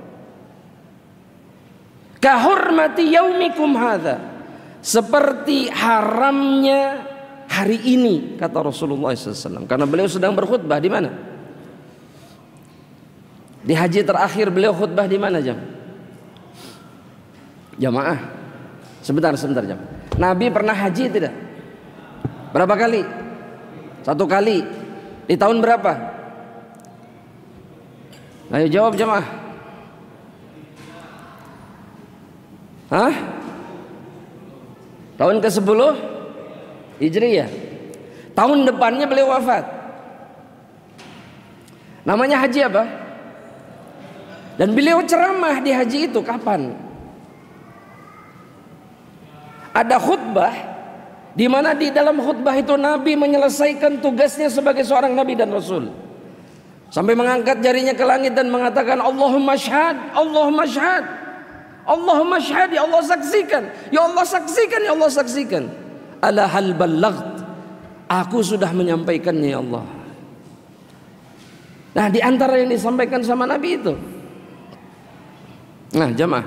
Kahormati yaumikum hadza, seperti haramnya hari ini, kata Rasulullah SAW. Karena beliau sedang berkhutbah di mana? Di haji terakhir beliau khutbah di mana jamaah? Sebentar jam. Nabi pernah haji tidak? Berapa kali? 1 kali. Di tahun berapa? Ayo jawab jamaah. Tahun ke-10 Hijriyah. Tahun depannya beliau wafat. Namanya haji apa? Dan beliau ceramah di haji itu kapan? Ada khutbah di mana di dalam khutbah itu Nabi menyelesaikan tugasnya sebagai seorang nabi dan rasul. Sampai mengangkat jarinya ke langit dan mengatakan Allahumma syahad, Allahumma syahad, Allahumma syahad, ya Allah saksikan, ya Allah saksikan, ya Allah saksikan. Ala hal ballaght, aku sudah menyampaikannya ya Allah. Nah, di antara yang disampaikan sama Nabi itu. Nah, jamaah,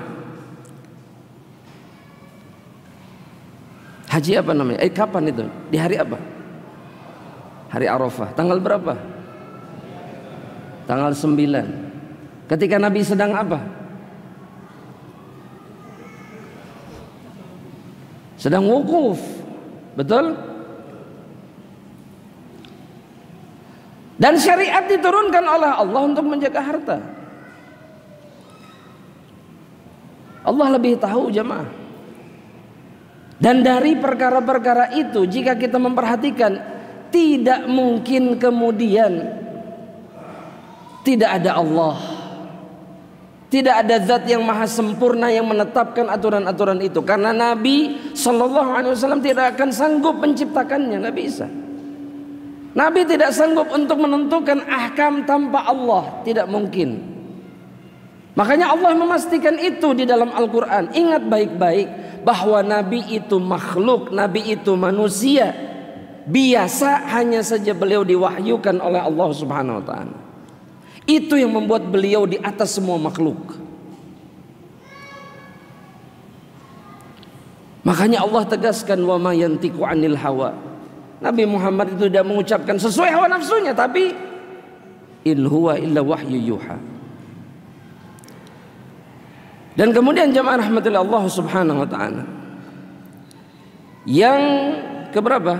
haji apa namanya? Kapan itu? Di hari apa? Hari Arafah. Tanggal berapa? Tanggal 9. Ketika Nabi sedang apa? Sedang wukuf. Betul? Dan syariat diturunkan oleh Allah untuk menjaga harta. Allah lebih tahu jamaah. Dan dari perkara-perkara itu, jika kita memperhatikan, tidak mungkin kemudian tidak ada Allah, tidak ada zat yang maha sempurna yang menetapkan aturan-aturan itu. Karena Nabi SAW tidak akan sanggup menciptakannya, nggak bisa. Nabi tidak sanggup untuk menentukan ahkam tanpa Allah, tidak mungkin. Makanya Allah memastikan itu di dalam Al-Quran. Ingat baik-baik bahwa Nabi itu makhluk, Nabi itu manusia biasa, hanya saja beliau diwahyukan oleh Allah Subhanahu wa ta'ala. Itu yang membuat beliau di atas semua makhluk. Makanya Allah tegaskan wa ma yantiqu 'anil hawa. Nabi Muhammad itu tidak mengucapkan sesuai hawa nafsunya, tapi in huwa illa wahyu yuha. Dan kemudian jamaah rahmatillah Allah Subhanahu wa ta'ala, yang keberapa?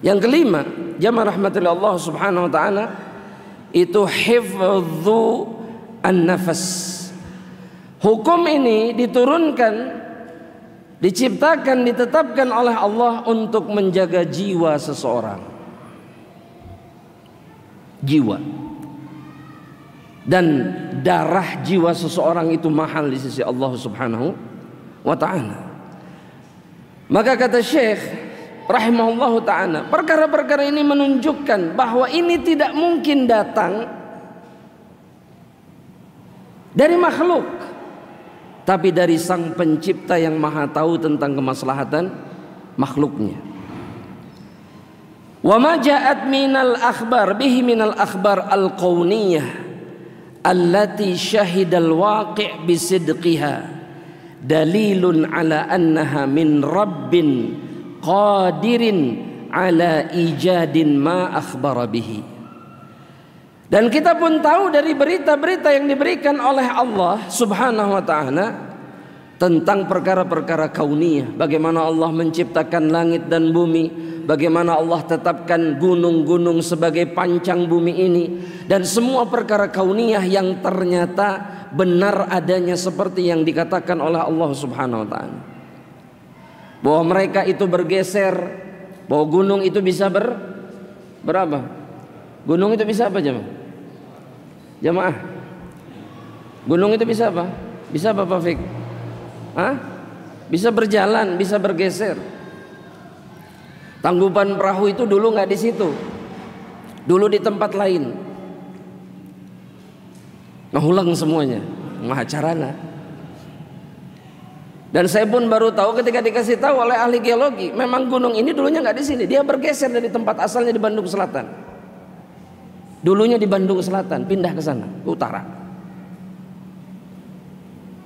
Yang kelima, jamaah rahmatillah Allah Subhanahu wa ta'ala, itu hifdzu an-nafas. Hukum ini diturunkan, diciptakan, ditetapkan oleh Allah untuk menjaga jiwa seseorang. Jiwa dan darah jiwa seseorang itu mahal di sisi Allah Subhanahu wa ta'ala. Maka kata Syekh rahimahullahu ta'ala, perkara-perkara ini menunjukkan bahwa ini tidak mungkin datang dari makhluk, tapi dari Sang Pencipta yang Maha tahu tentang kemaslahatan makhluknya. Wa ma ja'at minal akhbar bihi minal akhbar al-qauniyah allati syahidal waqi' bisidqiha dalilun ala annaha min rabbin qadirin ala ijadin ma akhbara bihi. Dan kita pun tahu dari berita-berita yang diberikan oleh Allah Subhanahu wa ta'ala tentang perkara-perkara kauniyah, bagaimana Allah menciptakan langit dan bumi, bagaimana Allah tetapkan gunung-gunung sebagai pancang bumi ini, dan semua perkara kauniyah yang ternyata benar adanya seperti yang dikatakan oleh Allah Subhanahu wa ta'ala. Bahwa mereka itu bergeser, bahwa gunung itu bisa berapa? Gunung itu bisa apa jamaah? Gunung itu bisa apa? Bisa apa Pak Fik? Hah? Bisa berjalan, bisa bergeser. Tanggupan perahu itu dulu nggak di situ, dulu di tempat lain. Ngulang semuanya, mahacarana. Dan saya pun baru tahu ketika dikasih tahu oleh ahli geologi, memang gunung ini dulunya nggak di sini, dia bergeser dari tempat asalnya di Bandung Selatan. Dulunya di Bandung Selatan, pindah ke sana, ke utara.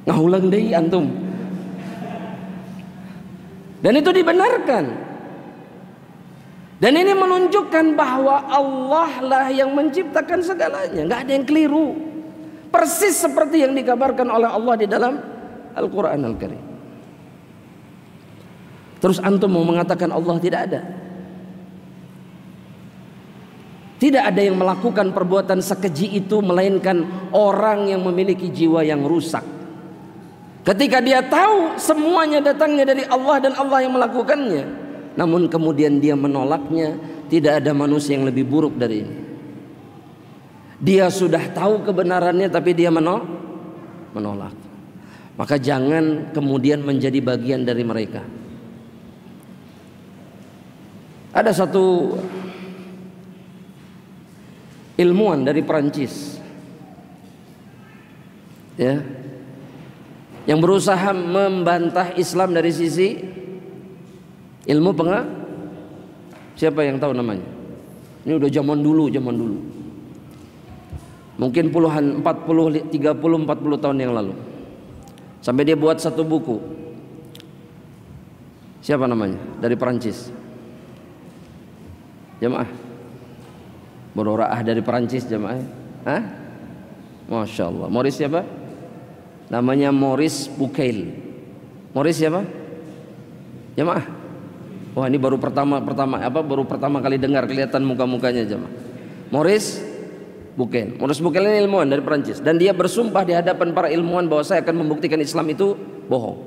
Ngulang deui antum. Dan itu dibenarkan. Dan ini menunjukkan bahwa Allah lah yang menciptakan segalanya, nggak ada yang keliru. Persis seperti yang dikabarkan oleh Allah di dalam Al-Quran Al-Karim. Terus antum mau mengatakan Allah tidak ada? Tidak ada yang melakukan perbuatan sekeji itu melainkan orang yang memiliki jiwa yang rusak. Ketika dia tahu semuanya datangnya dari Allah dan Allah yang melakukannya, namun kemudian dia menolaknya, tidak ada manusia yang lebih buruk dari ini. Dia sudah tahu kebenarannya tapi dia menolak. Maka jangan kemudian menjadi bagian dari mereka. Ada satu ilmuwan dari Perancis, ya, yang berusaha membantah Islam dari sisi ilmu siapa yang tahu namanya? Ini udah zaman dulu. Mungkin puluhan 40 tahun yang lalu. Sampai dia buat satu buku. Siapa namanya? Dari Perancis. Jamaah. Berora'ah dari Perancis jamaah. Hah? Masya Allah. Maurice siapa? Namanya Maurice Bucaille. Maurice siapa? Jamaah. Wah, ini baru pertama kali dengar, kelihatan muka-mukanya jamaah. Maurice Bucaille. Maurice Bucaille ini ilmuwan dari Perancis, dan dia bersumpah di hadapan para ilmuwan bahwa saya akan membuktikan Islam itu bohong.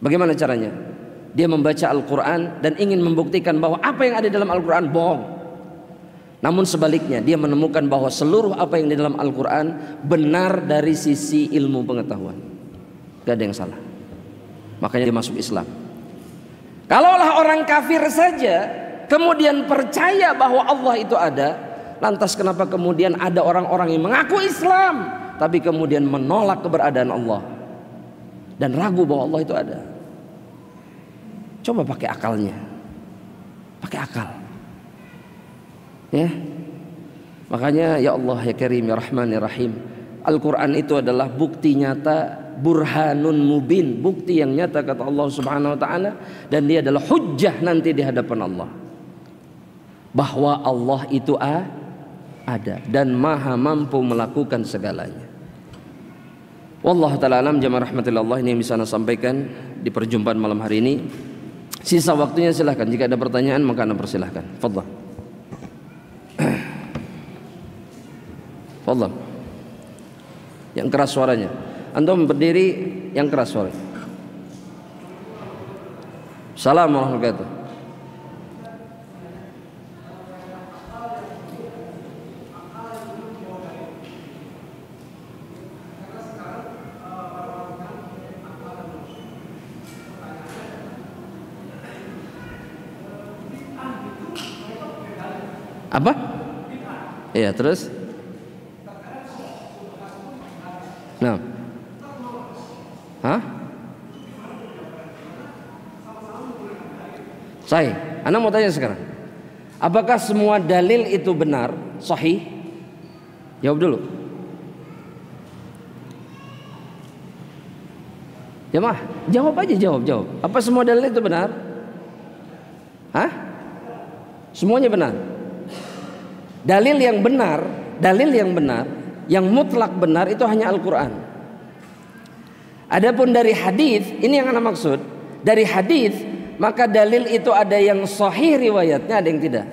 Bagaimana caranya? Dia membaca Al-Quran dan ingin membuktikan bahwa apa yang ada dalam Al-Quran bohong. Namun sebaliknya, dia menemukan bahwa seluruh apa yang di dalam Al-Quran benar dari sisi ilmu pengetahuan. Gak ada yang salah. Makanya dia masuk Islam. Kalaulah orang kafir saja kemudian percaya bahwa Allah itu ada, lantas kenapa kemudian ada orang-orang yang mengaku Islam tapi kemudian menolak keberadaan Allah dan ragu bahwa Allah itu ada? Coba pakai akalnya. Pakai akal. Ya. Makanya ya Allah ya Karim ya Rahman ya Rahim, Al-Quran itu adalah bukti nyata, burhanun mubin, bukti yang nyata kata Allah Subhanahu wa ta'ala, dan dia adalah hujjah nanti di hadapan Allah bahwa Allah itu ada dan maha mampu melakukan segalanya. Wallahu ta'ala alam. Jamaah rahmatillah, ini yang bisa saya sampaikan di perjumpaan malam hari ini. Sisa waktunya silahkan, jika ada pertanyaan maka anda persilahkan. Fadhal. Fadhal. Yang keras suaranya. Antum berdiri yang keras suaranya. Assalamualaikum warahmatullahi wabarakatuh. Apa? Iya, terus? Nah. Hah? Sahih. Anda mau tanya sekarang, apakah semua dalil itu benar, sahih? Jawab dulu. Jamaah, jawab aja, jawab. Apa semua dalil itu benar? Hah? Semuanya benar. Dalil yang benar, yang mutlak benar itu hanya Al-Quran. Adapun dari hadis, ini yang Anda maksud. Dari hadis, maka dalil itu ada yang sahih riwayatnya, ada yang tidak.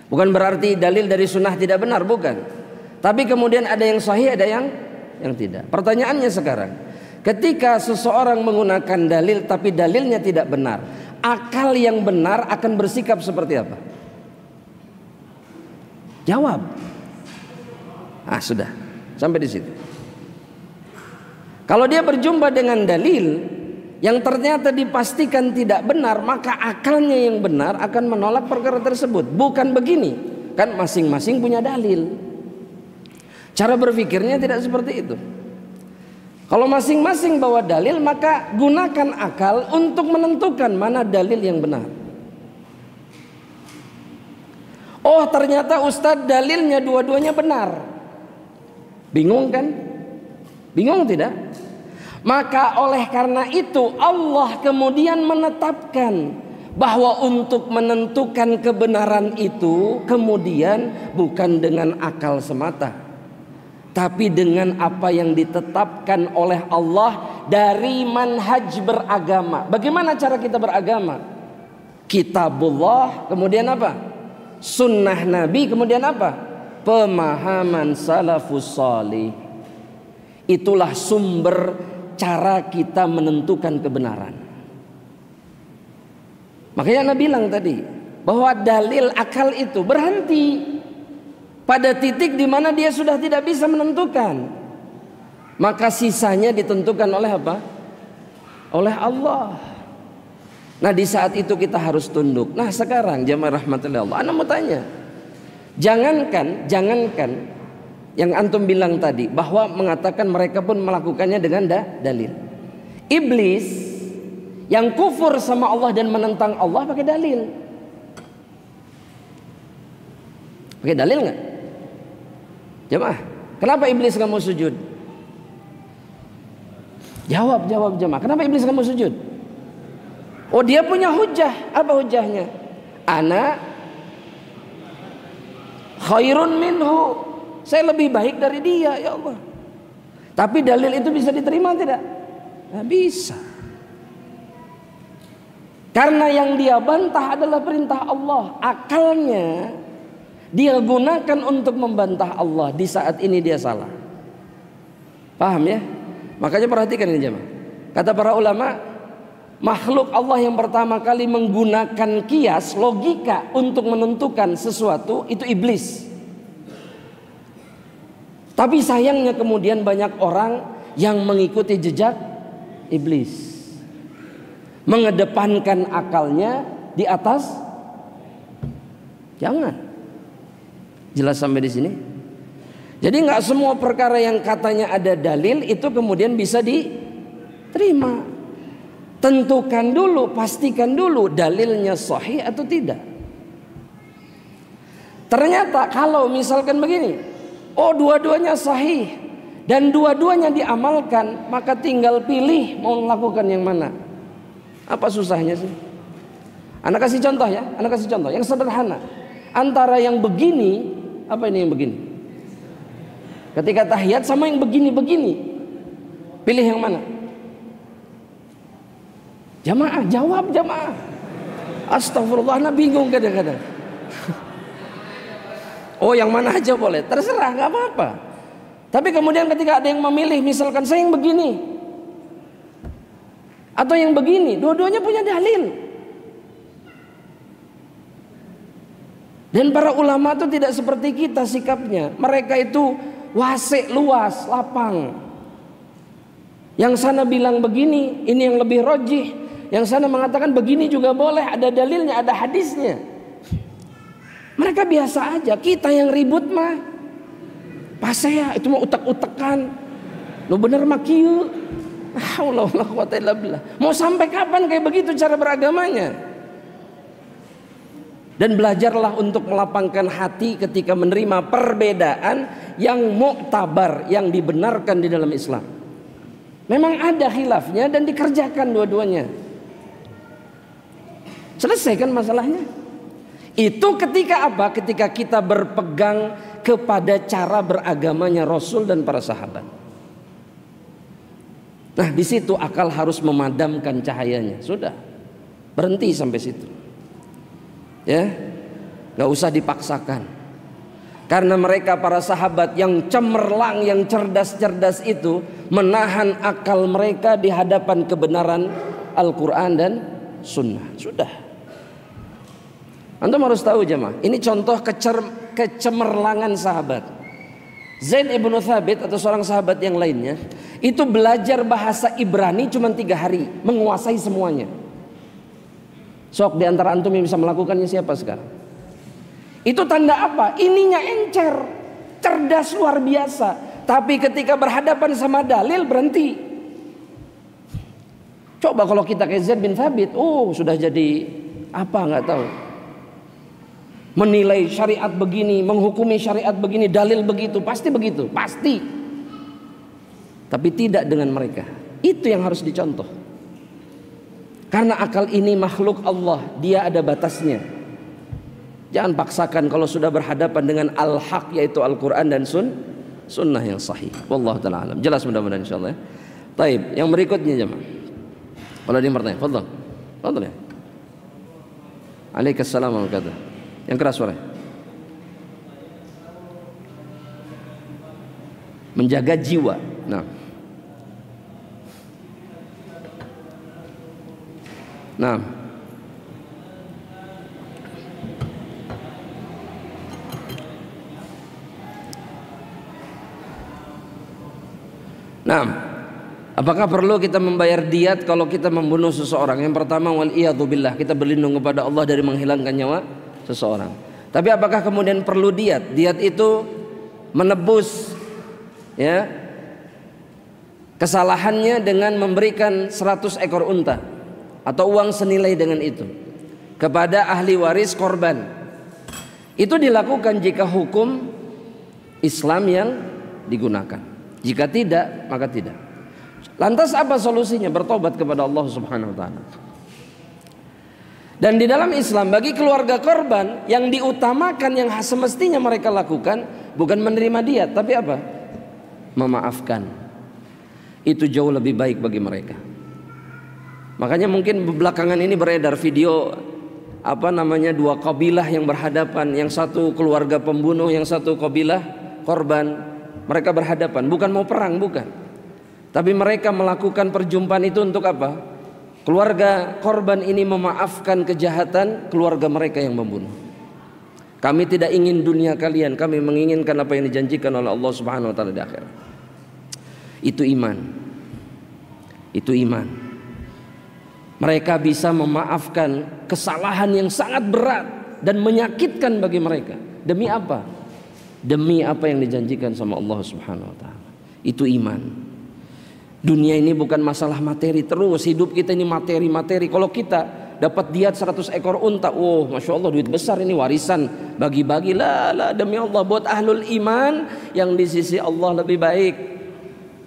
Bukan berarti dalil dari sunnah tidak benar, bukan. Tapi kemudian ada yang sahih, ada yang tidak. Pertanyaannya sekarang, ketika seseorang menggunakan dalil tapi dalilnya tidak benar, akal yang benar akan bersikap seperti apa? Jawab. Sudah, sampai di situ. Kalau dia berjumpa dengan dalil yang ternyata dipastikan tidak benar, maka akalnya yang benar akan menolak perkara tersebut. Bukan begini, kan masing-masing punya dalil. Cara berpikirnya tidak seperti itu. Kalau masing-masing bawa dalil, maka gunakan akal untuk menentukan mana dalil yang benar. Oh, ternyata Ustadz dalilnya dua-duanya benar. Bingung kan? Bingung tidak? Maka oleh karena itu Allah kemudian menetapkan bahwa untuk menentukan kebenaran itu kemudian bukan dengan akal semata, tapi dengan apa yang ditetapkan oleh Allah dari manhaj beragama. Bagaimana cara kita beragama? Kitabullah, kemudian apa? Sunnah Nabi, kemudian apa? Pemahaman salafus salih. Itulah sumber cara kita menentukan kebenaran. Makanya Anda bilang tadi bahwa dalil akal itu berhenti pada titik di mana dia sudah tidak bisa menentukan. Maka sisanya ditentukan oleh apa? Oleh Allah. Nah, di saat itu kita harus tunduk. Nah, sekarang jamaah rahmatullahi Allah, Anda mau tanya, jangankan yang antum bilang tadi bahwa mengatakan mereka pun melakukannya dengan dalil. Iblis yang kufur sama Allah dan menentang Allah pakai dalil. Pakai dalil nggak? Jemaah, kenapa iblis nggak mau sujud? Jawab jemaah. Kenapa iblis nggak mau sujud? Oh, dia punya hujah. Apa hujahnya? Ana khairun minhu. Saya lebih baik dari dia, ya Allah. Tapi dalil itu bisa diterima tidak? Nggak bisa. Karena yang dia bantah adalah perintah Allah. Akalnya dia gunakan untuk membantah Allah. Di saat ini dia salah. Paham ya? Makanya perhatikan ini jemaah. Kata para ulama, makhluk Allah yang pertama kali menggunakan kias, logika untuk menentukan sesuatu itu iblis. Tapi sayangnya kemudian banyak orang yang mengikuti jejak iblis, mengedepankan akalnya di atas. Jangan. Jelas sampai di sini? Jadi nggak semua perkara yang katanya ada dalil itu kemudian bisa diterima. Tentukan dulu, pastikan dulu dalilnya sahih atau tidak. Ternyata kalau misalkan begini, oh dua-duanya sahih dan dua-duanya diamalkan, maka tinggal pilih mau melakukan yang mana. Apa susahnya sih? Anda kasih contoh ya, Anda kasih contoh yang sederhana. Antara yang begini, apa ini yang begini? Ketika tahiyat sama yang begini-begini, pilih yang mana? Jamaah, jawab jamaah. Astagfirullah, Anda bingung kadang-kadang. Oh, yang mana aja boleh, terserah, nggak apa-apa. Tapi kemudian ketika ada yang memilih, misalkan saya yang begini atau yang begini, dua-duanya punya dalil. Dan para ulama itu tidak seperti kita sikapnya. Mereka itu wasi, luas, lapang. Yang sana bilang begini, ini yang lebih rojih. Yang sana mengatakan begini juga boleh, ada dalilnya, ada hadisnya. Mereka biasa aja, kita yang ribut mah. Pasea itu mah utek-utekan. Lu bener mah kieu. Allah quwata illa billah. Mau sampai kapan kayak begitu cara beragamanya? Dan belajarlah untuk melapangkan hati ketika menerima perbedaan yang muktabar, yang dibenarkan di dalam Islam. Memang ada khilafnya dan dikerjakan dua-duanya. Selesai kan masalahnya? Itu ketika apa? Ketika kita berpegang kepada cara beragamanya Rasul dan para sahabat. Nah, di situ akal harus memadamkan cahayanya. Sudah, berhenti sampai situ. Ya, nggak usah dipaksakan. Karena mereka para sahabat yang cemerlang, yang cerdas-cerdas itu menahan akal mereka di hadapan kebenaran Al-Quran dan Sunnah. Sudah. Antum harus tahu jemaah, ini contoh kecemerlangan sahabat. Zaid ibnu Thabit atau seorang sahabat yang lainnya itu belajar bahasa Ibrani cuma 3 hari, menguasai semuanya. Sok di antara antum yang bisa melakukannya siapa sekarang? Itu tanda apa? Ininya encer, cerdas luar biasa. Tapi ketika berhadapan sama dalil berhenti. Coba kalau kita kayak Zaid bin Thabit, sudah jadi apa nggak tahu. Menilai syariat begini, menghukumi syariat begini, dalil begitu, pasti begitu, pasti. Tapi tidak dengan mereka. Itu yang harus dicontoh. Karena akal ini makhluk Allah, dia ada batasnya. Jangan paksakan kalau sudah berhadapan dengan al-haq, yaitu Al-Quran dan sunnah yang sahih. Wallahu ta'ala alam. Jelas mudah-mudahan insyaallah ya. Taib, yang berikutnya jemaah. Kalau ada yang bertanya, fadhal. Fadhal ya. Waalaikumsalam warahmatullahi wabarakatuh. Yang keras suara. Menjaga jiwa. Nah. Apakah perlu kita membayar diat kalau kita membunuh seseorang? Yang pertama, wal iyadzu billah, kita berlindung kepada Allah dari menghilangkan nyawa seseorang. Tapi apakah kemudian perlu diat? Diat itu menebus ya kesalahannya dengan memberikan 100 ekor unta atau uang senilai dengan itu kepada ahli waris korban. Itu dilakukan jika hukum Islam yang digunakan. Jika tidak, maka tidak. Lantas apa solusinya? Bertobat kepada Allah Subhanahu wa taala. Dan di dalam Islam bagi keluarga korban yang diutamakan, yang semestinya mereka lakukan bukan menerima diat, tapi apa? Memaafkan. Itu jauh lebih baik bagi mereka. Makanya mungkin belakangan ini beredar video dua kabilah yang berhadapan, yang satu keluarga pembunuh, yang satu kabilah korban. Mereka berhadapan, bukan mau perang, bukan. Tapi mereka melakukan perjumpaan itu untuk apa? Keluarga korban ini memaafkan kejahatan keluarga mereka yang membunuh. Kami tidak ingin dunia kalian, kami menginginkan apa yang dijanjikan oleh Allah Subhanahu wa taala di akhirat. Itu iman. Itu iman. Mereka bisa memaafkan kesalahan yang sangat berat dan menyakitkan bagi mereka. Demi apa? Demi apa yang dijanjikan sama Allah Subhanahu wa taala. Itu iman. Dunia ini bukan masalah materi terus, hidup kita ini materi-materi. Kalau kita dapat diat 100 ekor unta, masya Allah duit besar ini, warisan bagi-bagi. Lah demi Allah, buat ahlul iman yang di sisi Allah lebih baik,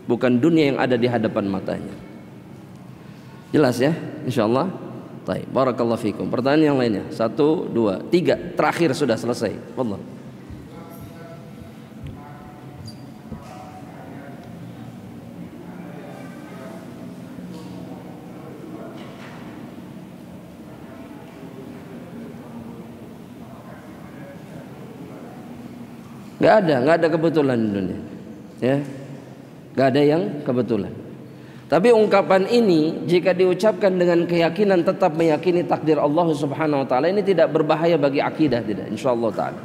bukan dunia yang ada di hadapan matanya. Jelas ya, insya Allah. Baik, barakallahu fikum. Pertanyaan yang lainnya, 1, 2, 3, terakhir sudah selesai. Wallah. Nggak ada kebetulan di dunia, ya, nggak ada yang kebetulan. Tapi ungkapan ini jika diucapkan dengan keyakinan tetap meyakini takdir Allah Subhanahu Wa Taala, ini tidak berbahaya bagi akidah, tidak, insyaallah taala.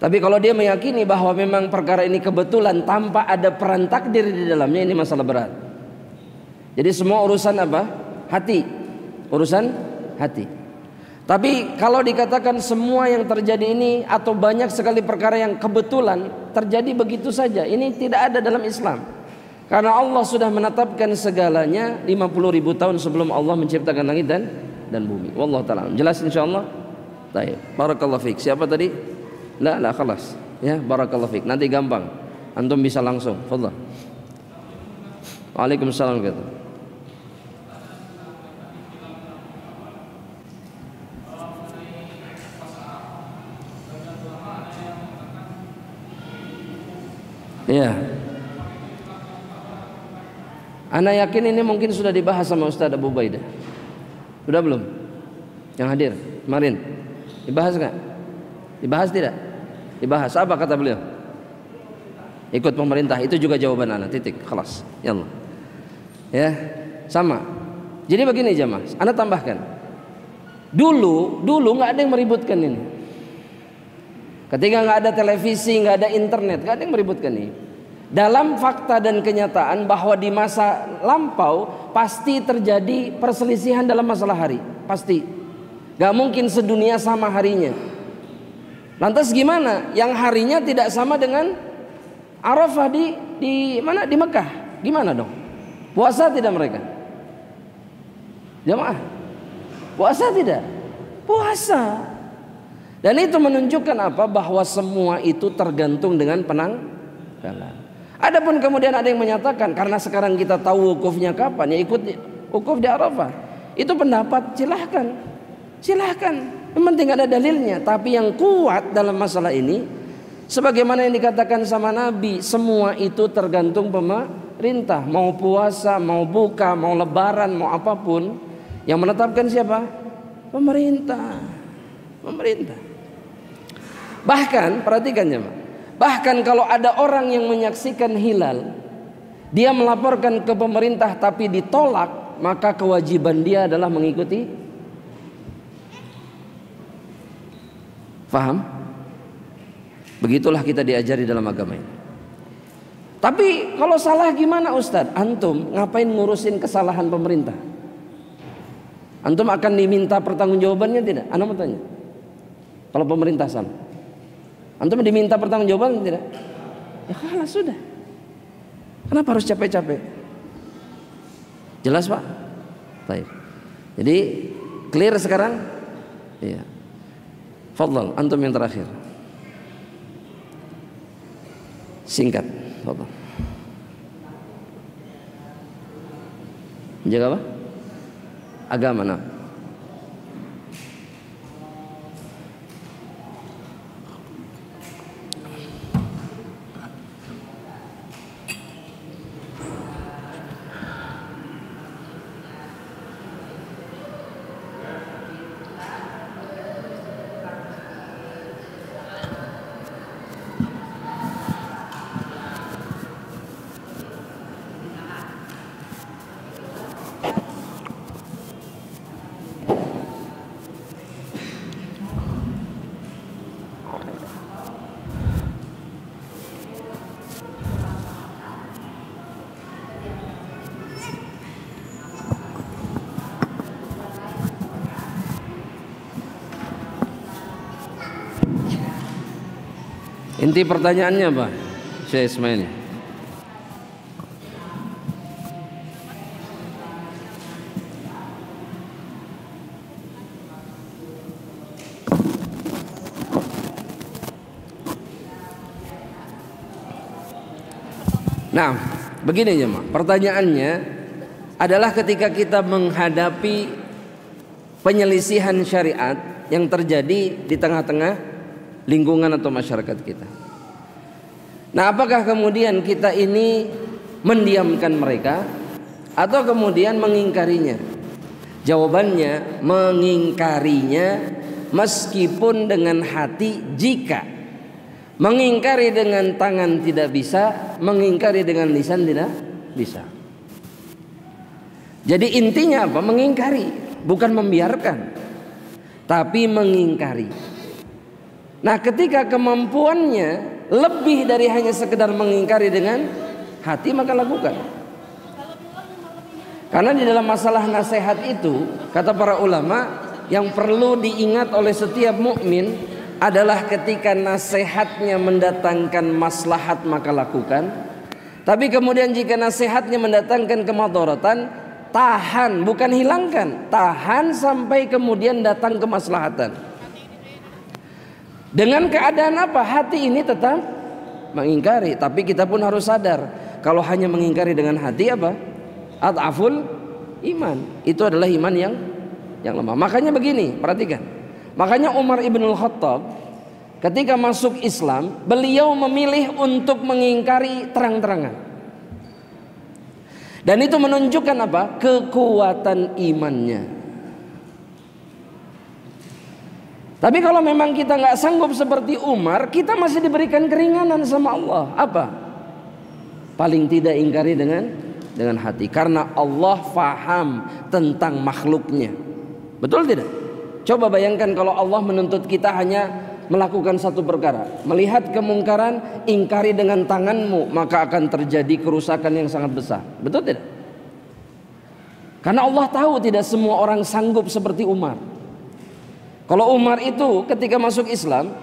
Tapi kalau dia meyakini bahwa memang perkara ini kebetulan tanpa ada peran takdir di dalamnya, ini masalah berat. Jadi semua urusan apa? Hati, urusan hati. Tapi kalau dikatakan semua yang terjadi ini atau banyak sekali perkara yang kebetulan terjadi begitu saja, ini tidak ada dalam Islam. Karena Allah sudah menetapkan segalanya 50.000 tahun sebelum Allah menciptakan langit dan bumi. Wallahu ta'ala. Jelas insyaallah? Baik. Barakallahu fiik. Siapa tadi? La, khalas. Ya, barakallahu fiik. Nanti gampang. Antum bisa langsung. Fadhal. Waalaikumsalam warahmatullahi. Ya, ana yakin ini mungkin sudah dibahas sama Ustaz Abu Ubaidah. Sudah belum? Yang hadir kemarin dibahas nggak? Dibahas tidak? Dibahas. Apa kata beliau? Ikut pemerintah. Itu juga jawaban ana. Titik. Khalas. Ya Allah. Ya, sama. Jadi begini jamaah, ana tambahkan. Dulu nggak ada yang meributkan ini. Ketika nggak ada televisi, nggak ada internet, nggak ada yang meributkan ini. Dalam fakta dan kenyataan bahwa di masa lampau pasti terjadi perselisihan dalam masalah hari, pasti. Nggak mungkin sedunia sama harinya. Lantas gimana? Yang harinya tidak sama dengan Arafah di mana? Di Mekah. Gimana dong? Puasa tidak mereka? Jamaah, puasa tidak? Puasa. Dan itu menunjukkan apa? Bahwa semua itu tergantung dengan penanggalan. Adapun kemudian ada yang menyatakan karena sekarang kita tahu wukufnya kapan, ya ikut wukuf di Arafah. Itu pendapat, silahkan. Yang penting ada dalilnya. Tapi yang kuat dalam masalah ini, sebagaimana yang dikatakan sama Nabi, semua itu tergantung pemerintah. Mau puasa, mau buka, mau lebaran, mau apapun, yang menetapkan siapa? Pemerintah. Bahkan perhatikan ya, bahkan kalau ada orang yang menyaksikan hilal, dia melaporkan ke pemerintah tapi ditolak, maka kewajiban dia adalah mengikuti. Faham? Begitulah kita diajari dalam agama ini. Tapi kalau salah gimana Ustadz? Antum ngapain ngurusin kesalahan pemerintah? Antum akan diminta pertanggungjawabannya tidak? Ana mau tanya. Kalau pemerintah salah, antum diminta pertanggungjawaban tidak? Ya kalah sudah. Kenapa harus capek-capek? Jelas Pak? Baik. Jadi clear sekarang? Iya. Fadhal, antum yang terakhir. Singkat. Fadhal. Menjaga apa? Agama. Nah. Inti pertanyaannya apa? Syekh Ismail. Nah, begini ya, Mak. Pertanyaannya adalah ketika kita menghadapi penyelisihan syariat yang terjadi di tengah-tengah lingkungan atau masyarakat kita. Nah, apakah kemudian kita ini mendiamkan mereka atau kemudian mengingkarinya? Jawabannya mengingkarinya meskipun dengan hati. Jika mengingkari dengan tangan tidak bisa, mengingkari dengan lisan tidak bisa. Jadi intinya apa? Mengingkari, bukan membiarkan, tapi mengingkari. Nah, ketika kemampuannya lebih dari hanya sekedar mengingkari dengan hati, maka lakukan. Karena di dalam masalah nasihat itu, kata para ulama, yang perlu diingat oleh setiap mukmin adalah ketika nasihatnya mendatangkan maslahat maka lakukan. Tapi kemudian jika nasihatnya mendatangkan kemadaratan, tahan, bukan hilangkan, tahan sampai kemudian datang kemaslahatan. Dengan keadaan apa? Hati ini tetap mengingkari, tapi kita pun harus sadar kalau hanya mengingkari dengan hati apa? Ad'aful iman. Itu adalah iman yang lemah. Makanya begini, perhatikan. Makanya Umar ibnul Khattab ketika masuk Islam, beliau memilih untuk mengingkari terang-terangan. Dan itu menunjukkan apa? Kekuatan imannya. Tapi kalau memang kita nggak sanggup seperti Umar, kita masih diberikan keringanan sama Allah. Apa? Paling tidak ingkari dengan hati, karena Allah faham tentang makhluknya. Betul tidak? Coba bayangkan kalau Allah menuntut kita hanya melakukan satu perkara, melihat kemungkaran, ingkari dengan tanganmu, maka akan terjadi kerusakan yang sangat besar. Betul tidak? Karena Allah tahu tidak semua orang sanggup seperti Umar. Kalau Umar itu ketika masuk Islam,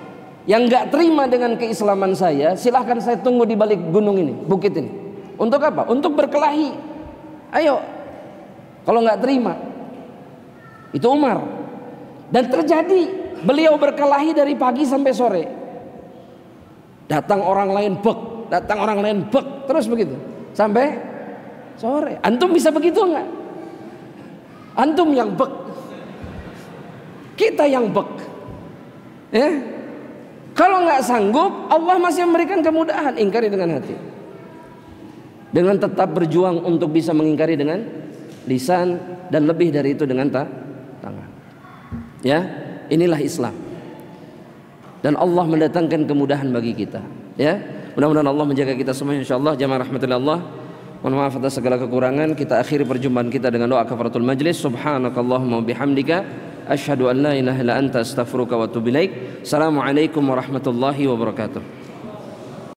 yang nggak terima dengan keislaman saya, silahkan saya tunggu di balik gunung ini, bukit ini. Untuk apa? Untuk berkelahi. Ayo. Kalau nggak terima, itu Umar. Dan terjadi, beliau berkelahi dari pagi sampai sore. Datang orang lain bek, datang orang lain bek, terus begitu sampai sore. Antum bisa begitu nggak? Antum yang bek, kita yang bek. Ya? Kalau nggak sanggup, Allah masih memberikan kemudahan. Ingkari dengan hati, dengan tetap berjuang untuk bisa mengingkari dengan lisan, dan lebih dari itu dengan tangan. Ya, inilah Islam. Dan Allah mendatangkan kemudahan bagi kita. Ya, mudah-mudahan Allah menjaga kita semua insyaallah. Jamaah rahmatillah. Mohon maaf atas segala kekurangan. Kita akhiri perjumpaan kita dengan doa kafaratul majlis. Subhanakallahumma bihamdika asyhadu an la ilaha illa anta astaghfiruka wa atubu ilaik. Assalamualaikum warahmatullahi wabarakatuh.